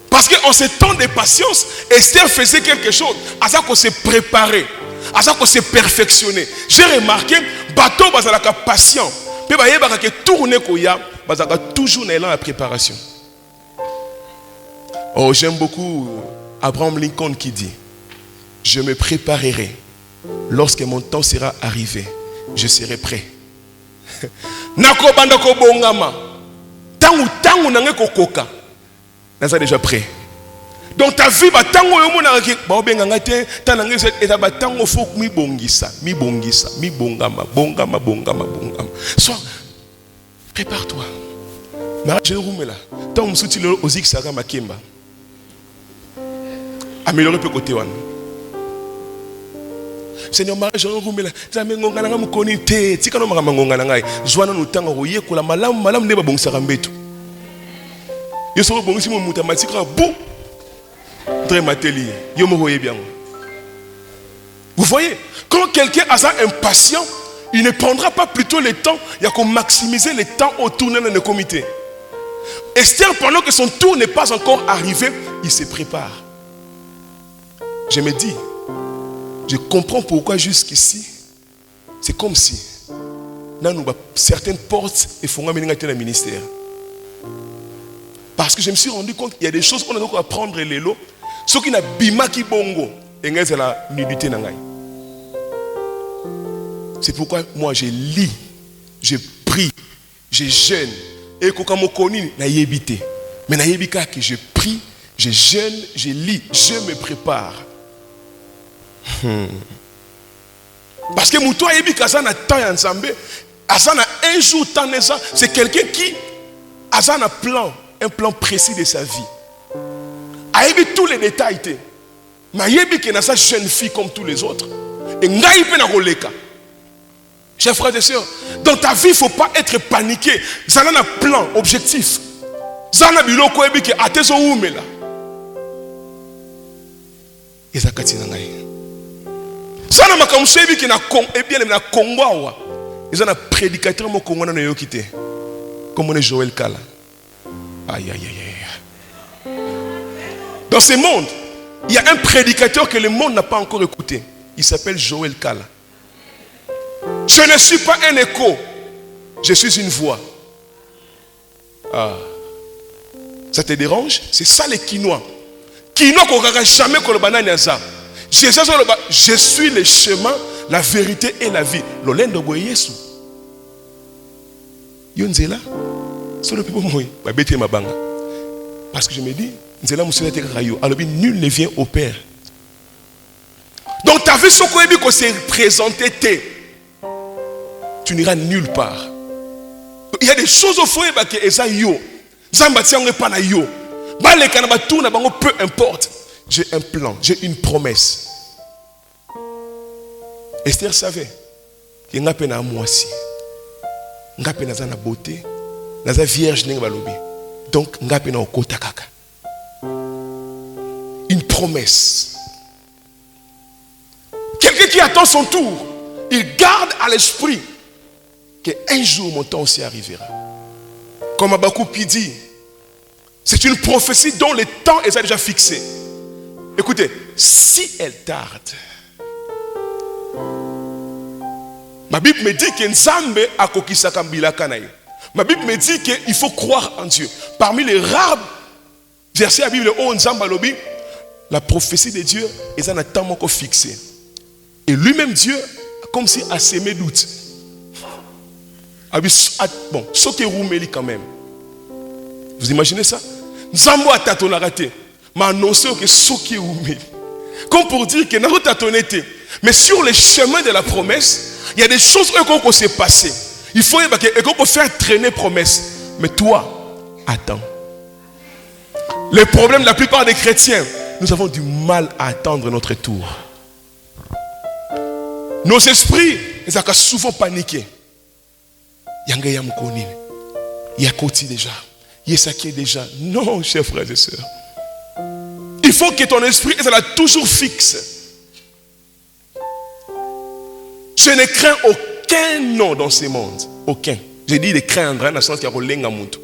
parce qu'en ce temps de patience, Esther faisait quelque chose. À ça qu'on s'est préparé, à ça qu'on s'est perfectionné. J'ai remarqué, bateau bazalaka patient. Puis bah yeba que tourner koya, bazalaka toujours dans la préparation. Oh, j'aime beaucoup Abraham Lincoln qui dit: je me préparerai. Lorsque mon temps sera arrivé, je serai prêt. Nako bandako bongama tangu nange kokoka naza déjà prêt. Donc ta vie ba tango yo mona ki ba obenganga te tanange eta ba tango faut mi bongisa bongama. Sois prépare-toi. Mariage rumela tant musuti le ozik saka makemba améliorer peu côté wana. Seigneur, mariage, je vais jamais ngongana nga mukoni te. Tika no makamba ngongana ngai. Zwana nutanga roye kola malam neba bongisa kambeto. Yeso bongisi mo mutamatika bou. Très mateli. Yo mo roye bien. Vous voyez, quand quelqu'un a ça impatient, il ne prendra pas plutôt le temps, il y a qu'à maximiser le temps au tournant dans le comité. Esther, pendant que son tour n'est pas encore arrivé, il se prépare. Je me dis, je comprends pourquoi jusqu'ici, c'est comme si dans certaines portes et font un ministère. Parce que je me suis rendu compte qu'il y a des choses qu'on a donc à prendre les lots. Ceux qui n'ont bima qui bongo, et c'est la nudité nangai. C'est pourquoi moi je lis, je prie, je jeûne. Et quand je connais, na yébité. Mais na yébika que je prie, je jeûne, je lis, je me prépare. Parce que mon toit yébika ça na temps ensemble, ça na un jour temps ça, c'est quelqu'un qui a un plan précis de sa vie. A yébi tous les détails. Mais yébika na sa jeune fille comme tous les autres. Et ngai pe na koleka. Chers frères et sœurs, dans ta vie, il ne faut pas être paniqué. Ça a un plan, objectif. Ça a un biloko qui est à tes oumé là. Et ça a ça a un makamsebi qui est à Congo. Ils ont un prédicateur au Congo qui est quitté. Comme on est Joël Kala. Aïe, aïe, aïe. Dans ce monde, il y a un prédicateur que le monde n'a pas encore écouté. Il s'appelle Joël Kala. Je ne suis pas un écho, je suis une voix. Ah. Ça te dérange? C'est ça les quinois. Quinois qu'on n'aura jamais qu'on le banane à ça. Je suis le chemin, la vérité et la vie. L'olendo boyesu. Yonzela. Sur le people moi, ba bete ma banga. Parce que je me dis, nzela musula te rayo. Alors nul ne vient au Père. Donc ta vie ce qu'on s'est présenté tu n'iras nulle part. Il y a des choses au foyer que eza yo. Zambati on pas na yo. Ba le kana ba tourna bango peu importe. J'ai un plan, j'ai une promesse. Esther savait que ngape na moisi. Ngape na za na beauté, na za vierge ninga balobi. Donc ngape na okota kaka. Une promesse. Quelqu'un qui attend son tour, il garde à l'esprit qu'un jour mon temps aussi arrivera. Comme Abakouk dit, c'est une prophétie dont le temps est déjà fixé. Écoutez, si elle tarde, ma Bible me dit que Nzambe a kokisaka mbilaka na yo. Ma Bible me dit qu'il faut croire en Dieu. Parmi les rares versets de la Bible où Nzamba lobi, la prophétie de Dieu est un temps fixé. Et lui-même Dieu, comme si a semé doute. Bon, ce qui est roumeli quand même. Vous imaginez ça? Nzambo a tâtonné raté. M'a annoncé que ce qui est roumeli. Comme pour dire que n'a pas tâtonné. Mais sur le chemin de la promesse, il y a des choses qui s'est passées. Il faut faire traîner promesse. Mais toi, attends. Le problème, la plupart des chrétiens, nous avons du mal à attendre notre tour. Nos esprits, ils ont souvent paniqué. Yanga Yamkonine. Yakoti déjà. Yesaki déjà. Non, chers frères et sœurs. Il faut que ton esprit soit toujours fixe. Je ne crains aucun nom dans ce monde. Aucun. J'ai dit de craindre dans le sens qu'il y a Rolenga Moutou.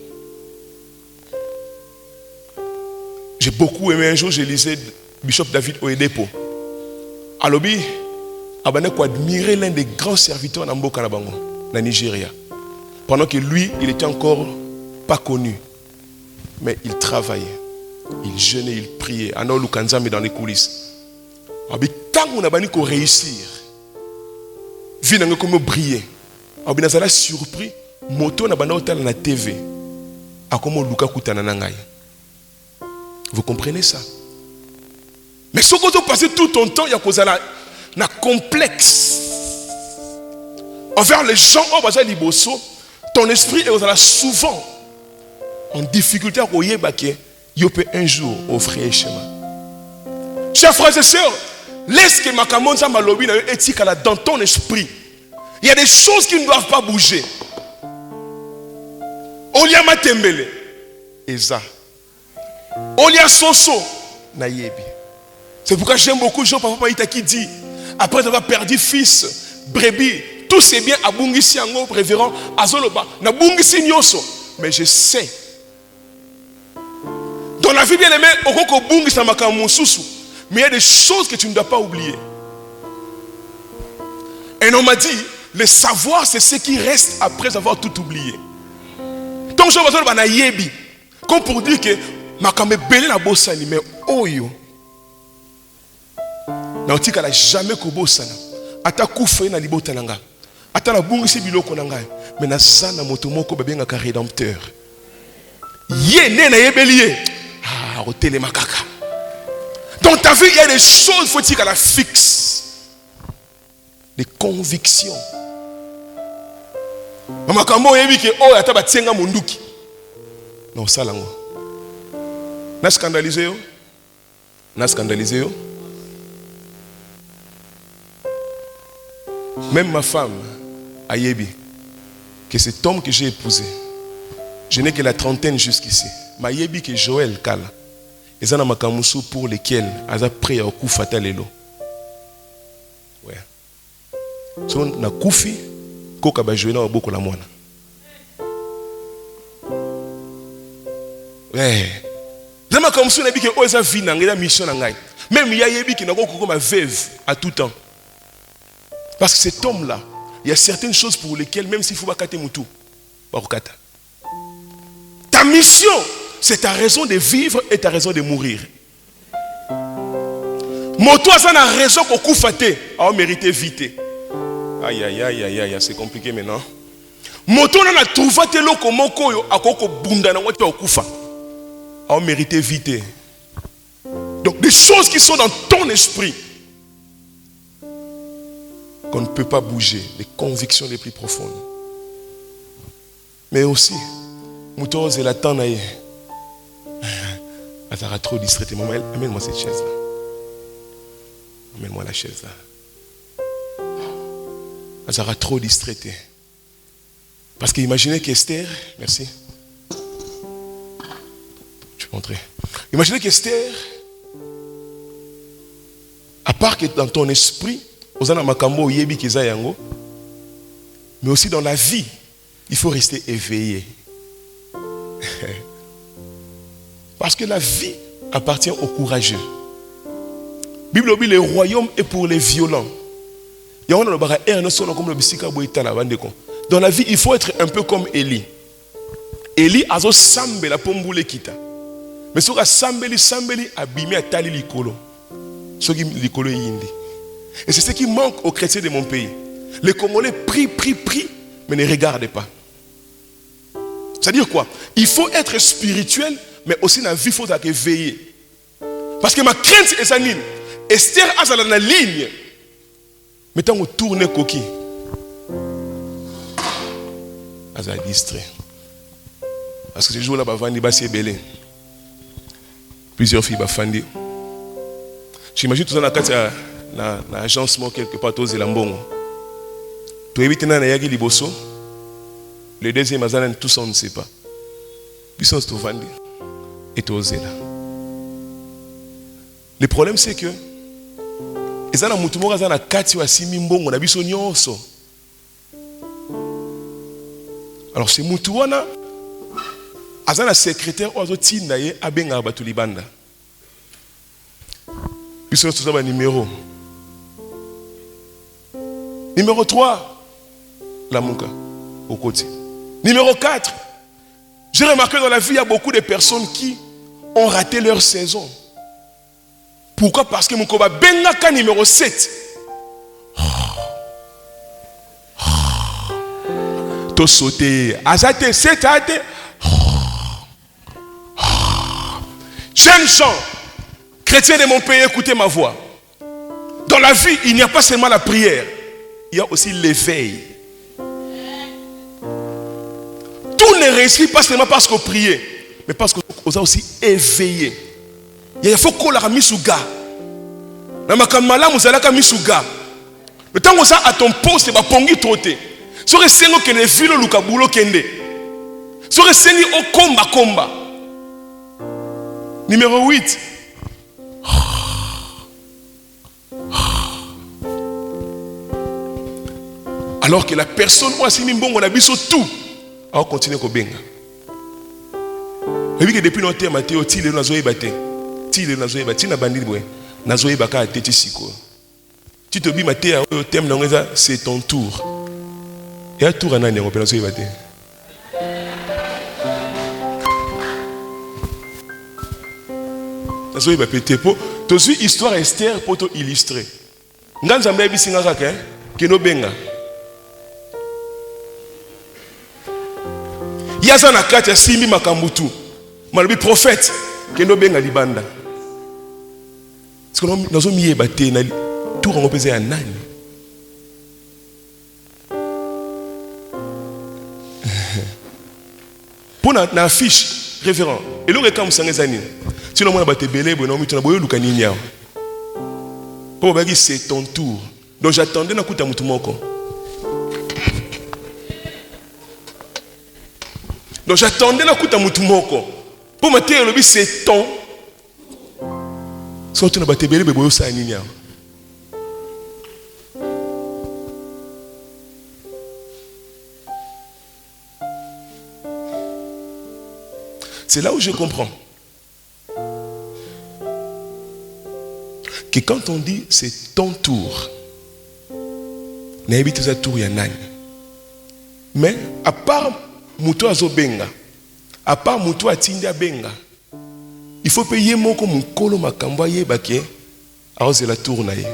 J'ai beaucoup aimé un jour, je lisais Bishop David Oyedepo. Alobi, abane ko admirer l'un des grands serviteurs dans Mboka Nabango, na Nigeria. Pendant que lui, il était encore pas connu. Mais il travaillait. Il jeûnait, il priait. Ano Lukanzambe dans les coulisses. Abi tant on a bani ko réussir. Vie n'a comme briller. Abi nazala surpris, moto na bana hotel na TV. A comme Luka kutana na ngai. Vous comprenez ça? Mais ce que tu passes tout ton temps, il y a cause na complexe envers les gens au bazar liboso. Ton esprit est souvent en difficulté à croire il peut un jour offrir un chemin. Chers frères et sœurs, laisse que Makamonza Malobi na éthique dans ton esprit. Il y a des choses qui ne doivent pas bouger. Olia Matembele, Eza. Olia Soso, Nayebi. C'est pourquoi j'aime beaucoup Jean Papa Ita qui dit, après avoir perdu fils, brebis, tout c'est bien à Bungisi Ango, révérend, Azoloba, na Bungisi Nyoso. Mais je sais, dans la vie bien aimée, Okoko Bungisi Namaka Monsusu, mais il y a des choses que tu ne dois pas oublier. Et on m'a dit, le savoir c'est ce qui reste après avoir tout oublié. Donc je vais na yebi, comme pour dire que Makame Bele na Bossani, mais Oyo. nautika la jamais kobosana ata kufa na libota nanga ata na bungisi biloko nanga mais na sana moto moko babengaka rédempteur ye ne na yebelie otelema kaka. Dans ta vie il y a des choses faut-il qu'à la fixe, des convictions. Mama kambo yebi ke o ata batsenga munduki non salango na scandaliser yo. Même ma femme a yebi que cet homme que j'ai épousé, je n'ai que la trentaine jusqu'ici, ma yebi que Joël Kala les ana makamusu pour lesquels aza prêt à kufa talelo. Ouais. So na kufi koka ba jouer na boko la mwana. Ouais. Zama kamusu na bi ke oza vie na ngela mission na ngai. Même ya yebi ki na ko comme veuve à tout temps. Parce que cet homme-là, il y a certaines choses pour lesquelles, même s'il faut pas kater mutu, ta mission, c'est ta raison de vivre et ta raison de mourir. Moto ça n'a raison qu'on koufate, a mérité vite. Aïe aïe aïe aïe aïe, c'est compliqué maintenant. Moto n'a trouvé te loko moko yo akoko bunda na wati okufa. A mérité vite. Donc des choses qui sont dans ton esprit qu'on ne peut pas bouger, les convictions les plus profondes. Mais aussi, Moutoz et la Tanaï. Elle sera trop distraite. Maman, amène-moi cette chaise-là. Amène-moi la chaise-là. Elle sera trop distraite. Parce qu'imaginez qu'Esther, merci. Je vais montrer. Imaginez qu'Esther, à part que dans ton esprit, mais aussi dans la vie, il faut rester éveillé. Parce que la vie appartient aux courageux. Bible dit le royaume est pour les violents. Dans la vie, il faut être un peu comme Élie. Élie a sambe la pomboule kita. Mais si on a sambeli abîmé à tali likolo. Ce qui likolo yindi. Et c'est ce qui manque aux chrétiens de mon pays. Les Congolais prient, mais ne regardent pas. C'est-à-dire quoi? Il faut être spirituel, mais aussi dans la vie, il faut veiller. Parce que ma crainte est ça. Esther a dans la ligne. Mais tant qu'on tourne coquille, elle a distrait. Parce que ce jour-là, c'est belé. Plusieurs filles bafandi. J'imagine tout ça dans l'agencement quelque part aux Elambongo. Tu évites na yagi liboso. Le deuxième azan tout ça on ne sait pas. Puissance to vandi et to zela. Le problème c'est que ezana mutu moko azana kati wa simi mbongo na biso nyonso. Alors c'est mutu wana azana secrétaire ozo tinda ye abenga batu libanda. Biso to zaba numéro. Numéro 3, la Mouka, au côté. Numéro 4, j'ai remarqué dans la vie, il y a beaucoup de personnes qui ont raté leur saison. Pourquoi? Parce que Moukoba Bengaka numéro 7. To sauté. Azate 7 ate. Jeunes gens, chrétiens de mon pays, écoutez ma voix. Dans la vie, il n'y a pas seulement la prière. Il y a aussi l'éveil. Tout ne réussit pas seulement parce qu'on prie, mais parce qu'on a aussi éveillé. Il faut qu'on l'a mis sous gars. Mais tant qu'on a à ton poste, il va pongi trotter. Si on est que les villes ou kabulo kende. Si on est au combat. Numéro 8. Alors que la personne où assis bon on a vu tout, on continue à benga. Et puis que depuis longtemps Matthieu tile na zoé baté, tile na zoé baté na bandit boy, na zoé baka tete siko. Tu te dis Matthieu au thème na ngeza c'est ton tour. Et à tour anani on peut na zoé baté. nazo yeba pété po tozui histoire Esther pour te illustrer nganza mbebi singa kaka keno benga yaza na kati ya simbi makambutu malobi prophète keno benga libanda parce que nazo miyeba te na tour ngo pesa ya nani pour na affiche référent et le rekam sangeza nini si le monde ba te belé bon mi tuna boyo lukani nya pour ba c'est ton tour donc j'attendais na kuta mutu moko donc j'attendais na kuta mutu moko pour me dire le c'est ton so tuna ba te belé boyo sa nini nya. C'est là où je comprends que quand on dit c'est ton tour, n'habite sa tour yanani. Mais à part Mouto Azobenga, à part Mouto Atindia Benga, il faut payer mon comme mon colo makamba yebake à la tour naïe.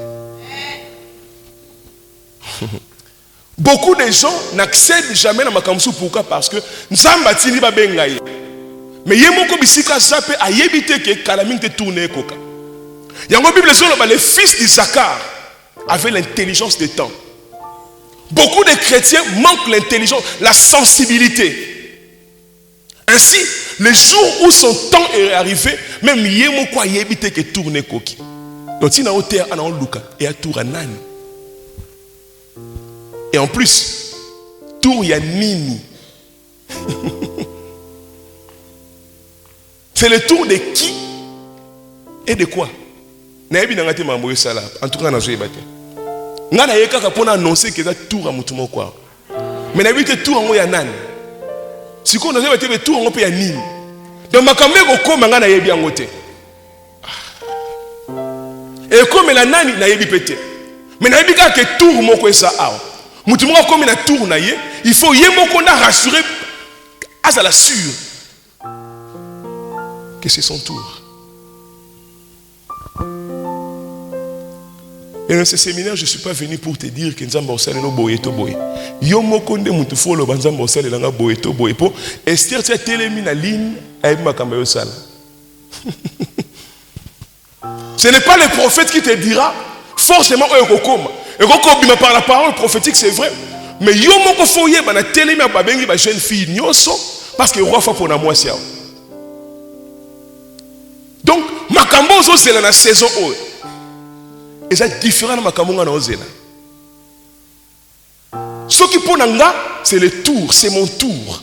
Beaucoup de gens n'accèdent jamais à Makamsou. Pourquoi? Parce que Nzamba Tindi ba benga. Mais yemoko bisika zape a yebite que Kalamine te tourné koka. Yango Bible solo les fils d'Isaacar avaient l'intelligence des temps. Beaucoup de chrétiens manquent l'intelligence, la sensibilité. Ainsi, le jour où son temps est arrivé, même yemoko a yebite que tourné koki. Donc si na hauteur ana luka et à tour nani. Et en plus, tour ya nini. C'est le tour de qui et de quoi? En tout cas, on a joué. On a annoncé que c'est tour à Moutoumou quoi. Mais on a vu que tour en Yanan. Si on a vu que tour en Yanin. Donc, ma caméra au com, on a bien voté. Et comme la nani n'a pas pété. Mais on a vu que tour moko ça a. Moutoumou comme il a tour naïe, il faut yémoko na rassurer à la sûre. Que c'est son tour. Et dans ce séminaire, je ne suis pas venu pour te dire que Nzamba Osale no boye to boye. Yomo konde mutu folo banzamba Osale langa boye to boye po. Esther tu as télémi na ligne avec Makamba Osale. Ce n'est pas le prophète qui te dira forcément okokoma. Okokobima par la parole prophétique, c'est vrai. Mais yomo ko foye bana télémi ba bengi ba jeune fille nyoso parce que roi fa pona moi sia. Donc, makambo c'est la saison haute. Et c'est différent de makambo na ozela. Ce qui pour nanga, c'est le tour, c'est mon tour.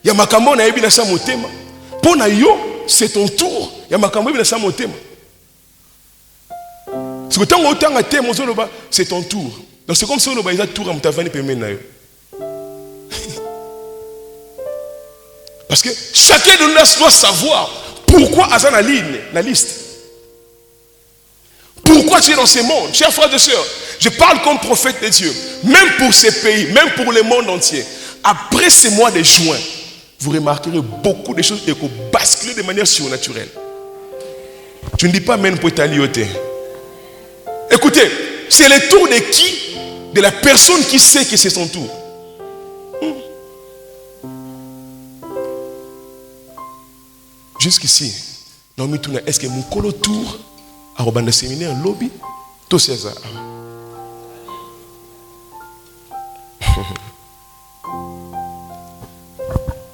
Ya makambo na yebi na sa motema. Pour na yo, c'est ton tour. Ya makambo yebi na sa motema. Ce que tant autant à thème c'est ton tour. Donc c'est comme si on a tour à mutavani pemé na yo. Parce que chacun de nous doit savoir pourquoi Azan a la liste. Pourquoi tu es dans ce monde? Chers frères et sœurs, je parle comme prophète de Dieu. Même pour ces pays, même pour le monde entier. Après ce mois de juin, vous remarquerez beaucoup de choses et que basculer de manière surnaturelle. Tu ne dis pas même pour t'alioter. Écoutez, c'est le tour de qui? De la personne qui sait que c'est son tour. Jusqu'ici, est-ce que mon colo tour à Robanda séminaire lobby tout c'est ça.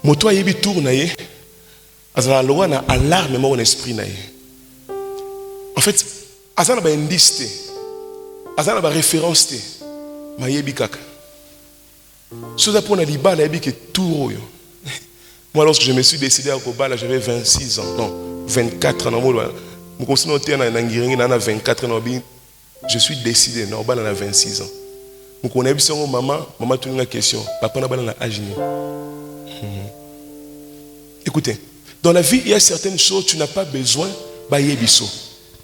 Mon toit yebi tour naie, azala loi na alarme mon esprit naie. En fait, azala ba indice te, azala ba référence te, ma yebi kaka. Chose pour na liba na yebi que tour yo. Moi, lorsque je me suis décidé à Kobala, j'avais 26 ans. Non, 24 ans. Je suis décidé. Non, on a 26 ans. Donc, on a vu maman a une question. Papa n'a pas l'âge. Écoutez, dans la vie, il y a certaines choses, tu n'as pas besoin de yebiso.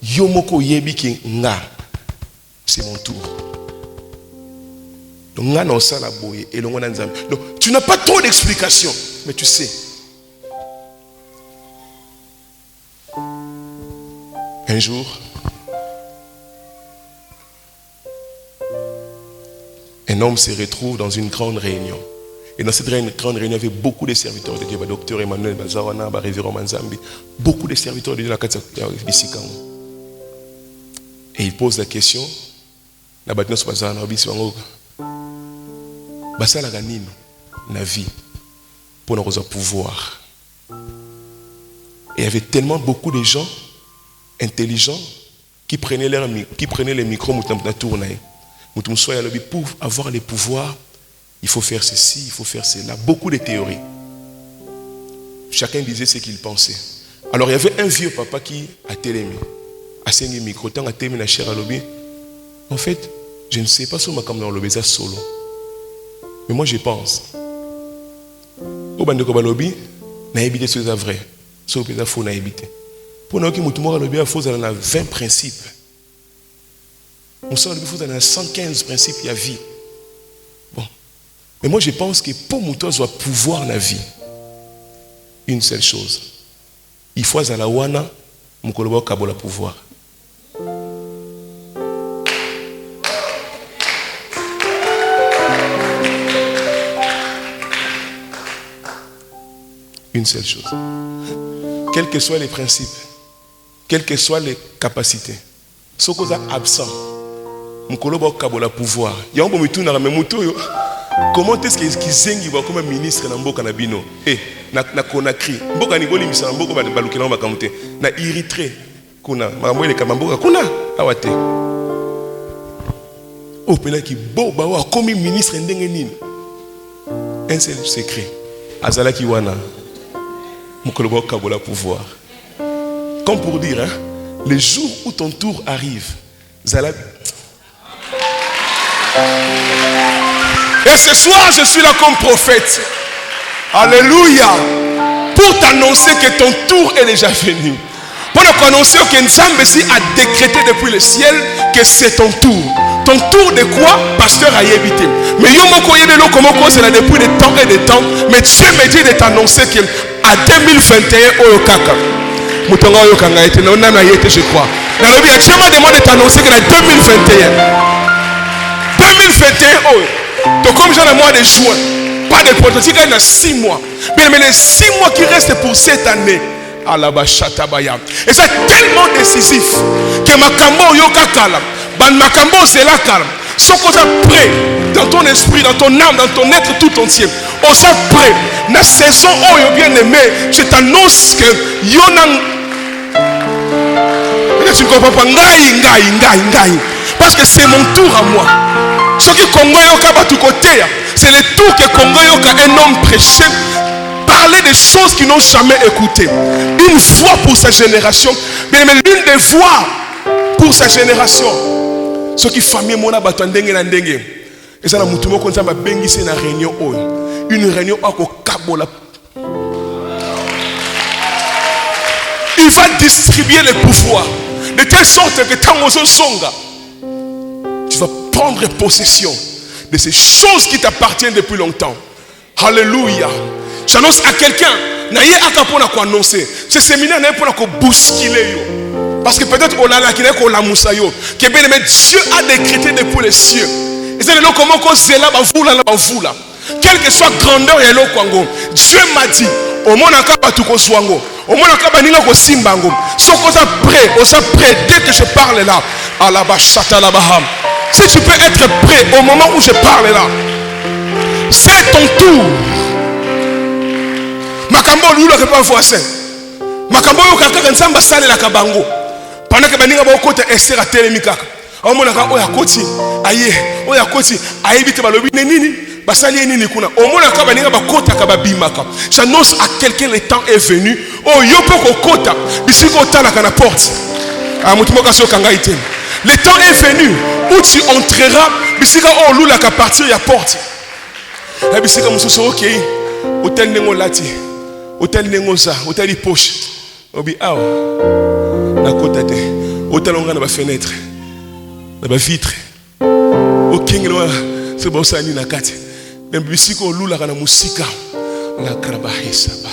Yomoko yebi ki nga. C'est mon tour. Donc, nga na osala boye et l'on a nzambe. Donc, tu n'as pas trop d'explications, mais tu sais. Un jour, un homme se retrouve dans une grande réunion. Et dans cette grande réunion, il y avait beaucoup de serviteurs de Dieu, le docteur Emmanuel Bazawana, le révérend Manzambi, beaucoup de serviteurs de Dieu dans la Bissikango. Et il pose la question, la bâtiment se passe dans la Bissikango. Basa la ganine, la vie, pour nous avoir pouvoir. Et il y avait tellement beaucoup de gens intelligents qui prenaient les micros pour avoir les pouvoirs. Il faut faire ceci, il faut faire cela. Beaucoup de théories. Chacun disait ce qu'il pensait. Alors il y avait un vieux papa qui a télémé. A saigné le micro, tant a télémé la chair à l'obé. En fait, je ne sais pas si on m'a comme dans l'obé ça solo. Mais moi je pense. Au bande de lobby, n'a évité ce qui est vrai. Ce qui est faux, n'a évité. Pour nous qui nous tomons à l'obé, il faut dans 20 principes. On sort il faut dans 115 principes, il y a vie. Bon. Mais moi je pense que pour nous doit pouvoir la vie. Une seule chose. Il faut à la wana, mon collègue kabola pouvoir. Une seule chose. Quels que soient les principes, quelles que soient les capacités, ce qu'on a absent, mon collègue kabola pouvoir. Il y a un bon mutu na memuto yo. Comment est-ce qu'ils zengi comme un ministre na mboka na bino? Na Conakry. Mboka ni boli misa mboka ba balukela ba kamuté. Na Érythrée kuna mambo ile kama mboka kuna awate. Oh pena ki bo ba wa comme ministre ndenge nini. Un seul secret. Azala ki wana. Mokolobo kabola pouvoir. Comme pour dire hein, le jour où ton tour arrive, Zala. Et ce soir, je suis là comme prophète. Alléluia. Pour t'annoncer que ton tour est déjà venu. Pour t'annoncer que Nzambe a décrété depuis le ciel que c'est ton tour. Ton tour de quoi? Pasteur a évité. Mais Yomoko Yebelo, comment c'est là depuis des temps et des temps. Mais Dieu me dit de t'annoncer qu'à 2021, Oyokaka. Moutonga Oyokanga était, non, non, je crois. Dans le bien, Dieu m'a demandé de t'annoncer qu'en 2021. 2021, donc comme j'ai le mois de juin, pas de prototype, il y a 6 mois. Mais les 6 mois qui restent pour cette année, et c'est tellement décisif que Makambo Yoka Kala, Ban Makambo c'est la calme. Ce qu'on est prêt dans ton esprit, dans ton âme, dans ton être tout entier. On est prêt. Dans la saison où bien aimé, je t'annonce que Yonan. Tu ne comprends pas. Parce que c'est mon tour à moi. Ce qui Congo Yoka va tout côté, c'est le tour que Congo Yoka, un homme prêché, parler des choses qu'ils n'ont jamais écoutées. Une fois pour sa génération, mais l'une des voix pour sa génération. Ce qui famille mon abatandenge na ndenge. Et ça la mutumo comme ça m'a bengissé na réunion une réunion à Kabola. Il va distribuer les pouvoirs de telle sorte que tant aux songa. Tu vas prendre possession de ces choses qui t'appartiennent depuis longtemps. Alléluia. J'annonce à quelqu'un, naïe akapona ko annoncer. Ce séminaire n'est pas pour bousculer yo. Parce que peut-être on a la qui n'est qu'on la moussayo. Que bien aimé Dieu a décrété depuis les cieux. Et c'est le nom comment qu'on zéla bavoula. Quelle que soit grandeur et l'eau Dieu m'a dit. Au monde akaba tu ko swango. Au monde akaba ninga ko simbango. So qu'on a prêt dès que je parle là. Alaba chata la baham. Si tu peux être prêt au moment où je parle là, c'est ton tour. Makambo lula ke pas voisin. Makambo yo kaka nzamba sale la kabango. Pendant que baninga ba okota Esther a telemikaka. Au mona ka oya koti aye, oya koti ayebite balobi nini basali nini kuna. Au mona ka baninga ba kota ka babimaka. J'annonce à quelqu'un le temps est venu. Oh yo poko kota bisiko tala kana porte. Ah mutumoka so kanga ite. Le temps est venu où tu entreras, bisika oh lula ka partir ya porte. La bisika mususu OK. Hôtel nengo lati. Hôtel nengo ça, hôtel poche. Obi awa. Na kota te. Hôtel on na ba fenêtre. Na ba vitre. OK ngelo c'est bon ça ni na kati. Même bisika oh lula kana musika. La krabahisa ba.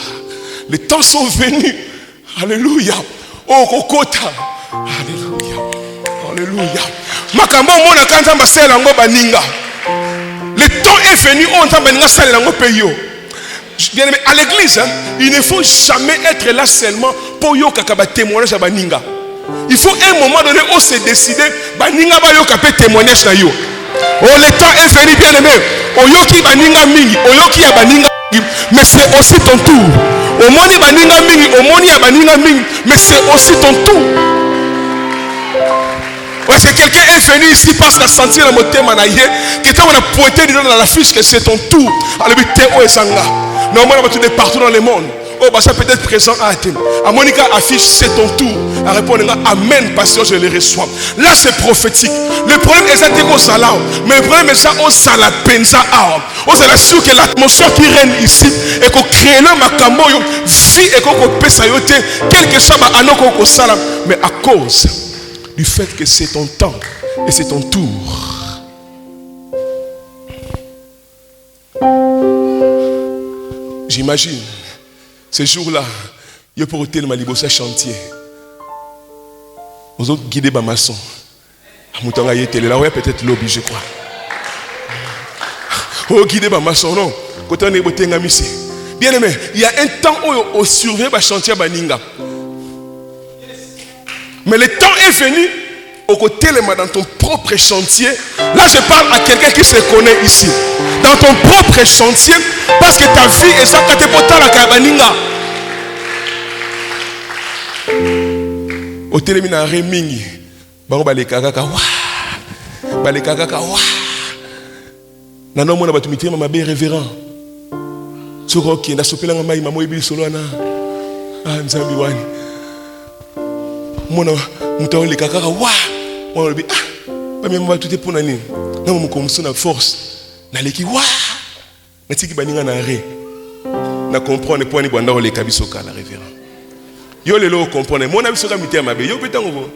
Les temps sont venus. Alléluia. Oh kokota. Alléluia. Alléluia. Makambo mona kanza masela ngo baninga. Le temps est venu où on baninga sala ngo peyo. Bien aimé, à l'église, il ne faut jamais être là seulement pour yoka kaba témoignage à baninga. Il faut un moment donné où se décider baninga ba yoka pe témoignage na yo. Oh, le temps est venu, bien aimé. Oyoki baninga mingi, oyoki ya baninga mingi, mais c'est aussi ton tour. Omoni baninga mingi, omoni ya baninga mingi, mais c'est aussi ton tour. Est-ce que quelqu'un est venu ici parce qu'il a senti dans mon thème quelqu'un a pointé dans l'affiche que c'est ton tour. Alors, normalement, on va partout dans le monde. Oh, bah ça peut être présent à Athènes. À Monica affiche c'est ton tour. À répondre amen parce que je le reçois. Là c'est prophétique. Le problème est ça au salaire, mais le problème est ça au salaire pensa à. On s'est sûr que l'atmosphère qui règne ici et qu'on crée le macambo vie et qu'on peut sayoter quelque chose à nos qu'on salam, mais à cause du fait que c'est ton temps et c'est ton tour. J'imagine ce jour-là, il y a pour hôtel Malibosa chantier. Aux autres guidés par maçon. À Moutanga y était là, ouais, peut-être lobby, je crois. Oh, guidé par maçon, non. Quand on est au Tengamisi. Bien aimé, il y a un temps où on surveille le chantier Baninga. Mais le temps est venu au côté dans ton propre chantier. Là, je parle à quelqu'un qui se connaît ici. Dans ton propre chantier, parce que ta vie est ça, quand tu es potal à Kabaninga. Au télémina Remingi, bango balekaka wa, balekaka wa. Nano mona batumité mama bé révérend. Soko ki na sopelanga mai mama ibi solo na. Ah nzambi wani. Mona mutawo lekaka wa. Mona bi ah, ba mi mama tuté pona nini. Na mo ko musuna force. Na leki wa. Na tiki baninga na re. Na comprendre point ni bwanda o leka bisoka la révérend. Yo lelo comprendre mon avis sera mité mabe yo petango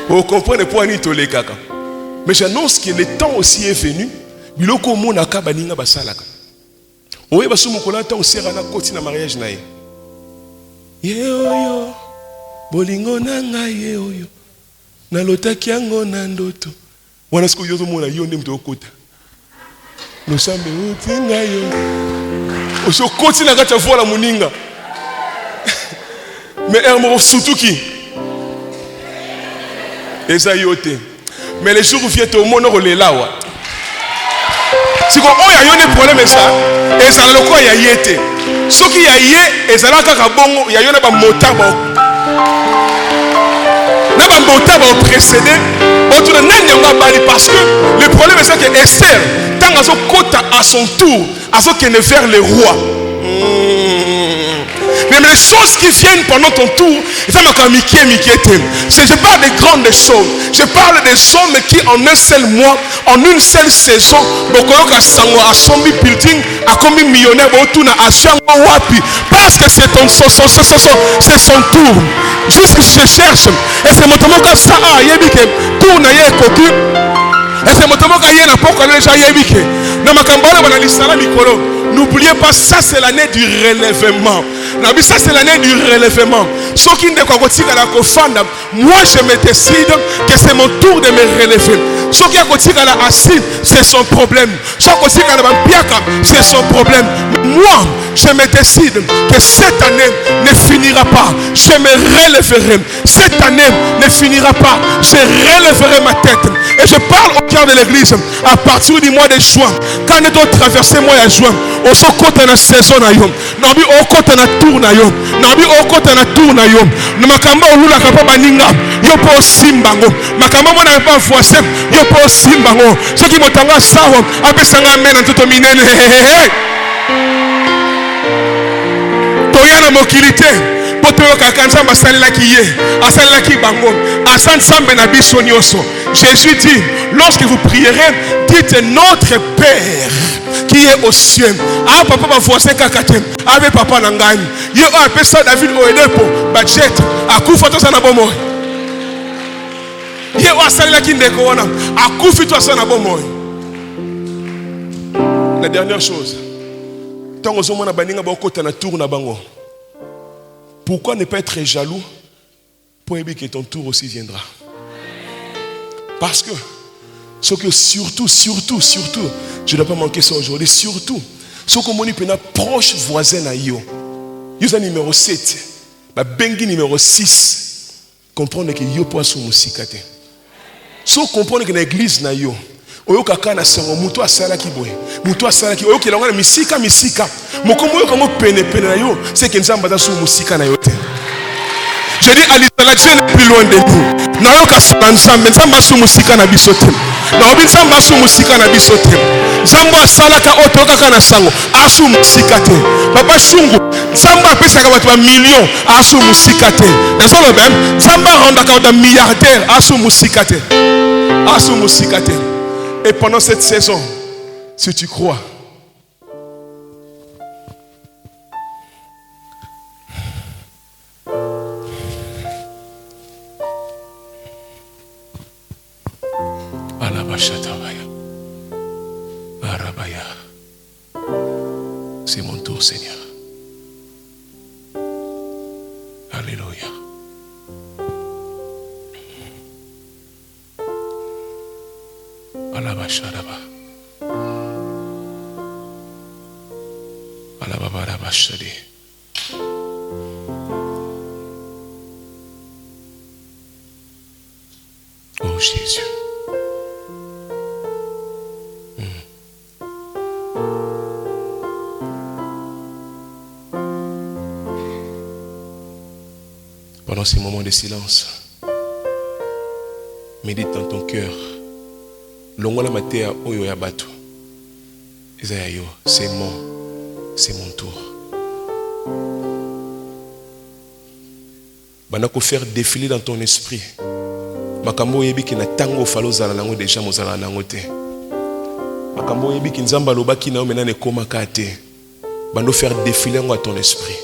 o comprendre point ni to lekaka mais j'annonce que le temps aussi est venu biloko mona ka baninga basalaka oye basumu kola temps sera na koti na mariage na ye yo bolingo na ngai ye oyo na lotaki yango na ndoto wana siku yo mona yo ndem to kota no sambe utinga yo o so koti na kata vola muninga. Mais elle surtout qui mais les jours où vient au monde on est là si on a un problème ça et ça le quoi il y a yété ce qui y a yé et ça là kaka bongo il y a un ba motabo na ba motabo précédé autour de nanya bali parce que le problème est ça que Esther tant à son côté à son tour à ce qu'elle ne faire les rois. Mais les choses qui viennent pendant ton tour, je parle des grandes choses. Je parle des hommes qui en un seul mois, en une seule saison, parce que c'est son tour. Juste que je cherche. Et c'est mon tour que ça a tour na ye cocu. Et c'est mon tour que y a pas déjà yébike. Na makambala bana lisala mikolo. N'oubliez pas, ça c'est l'année du relèvement. Ça c'est l'année du relèvement. Moi je me décide que c'est mon tour de me relever. Ce qui est assis, c'est son problème. C'est son problème. Moi, je me décide que cette année ne finira pas. Je me relèverai. Cette année ne finira pas. Je relèverai ma tête. Et je parle au cœur de l'église à partir du mois de juin. Quand on doit traverser le mois de juin, on se côté na saison na yo. Nabi au côté na tour na yo. Nabi au côté na tour na yo. Namakamba olula kapa baninga. Yo po simbango. Makamba mona pas voisin. Yo po simbango. Ce qui motanga sawa. Apesanga mena toto minene. Toyana mokilité. Jésus dit, lorsque vous prierez, dites notre Père qui est au ciel. Ah papa va voisin kakate. Avec papa nangagne. Yo appelle ça David Oedepo. Budget. Akufa to sana bomo. Yo asala ki ndeko wana. Akufi to sana bomo. La dernière chose. Tant que on a baninga ba kota na tour na bango. Pourquoi ne pas être jaloux pour éviter que ton tour aussi viendra. Parce que, ce que surtout, je ne dois pas manquer ça aujourd'hui, surtout, ce que mon proche voisin a eu, il y a numéro 7, bengi numéro 6, comprendre que yo pas sous musikate. So comprendre que l'église na yo, oyo kaka na sango muto asala ki boye, muto asala ki oyo ke longa misika, mokomo yo comme pene na yo, c'est que nzamba za sous musika na yo te. Je dis à l'Israël, le plus loin de nous. Na yo ka nzamba nzamba sous musika na biso te. Na obi nzamba sous musika na biso te. Nzamba asala ka oto kaka na sango, asu musika te. Papa shungu Nzamba apesa ka ba millions asu musika te. Nazo le même, Nzamba ronda ka ba milliardaire asu musika te. Asu musika te. Et pendant cette saison, si tu crois, c'est mon tour, Seigneur. Alléluia. Alabasharaba. Alababarabashadi. Oh Jésus. Pendant ces moments de silence, médite dans ton cœur. Longola matea oyo ya bato. Isaïe, c'est mon tour. Banako faire défiler dans ton esprit. Makambo yebi ki na tango falo zala nango déjà mozala nango te. Makambo yebi ki nzamba lobaki na mena ne koma kate. Bando faire défiler à ton esprit.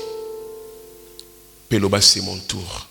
Peloba, c'est mon tour.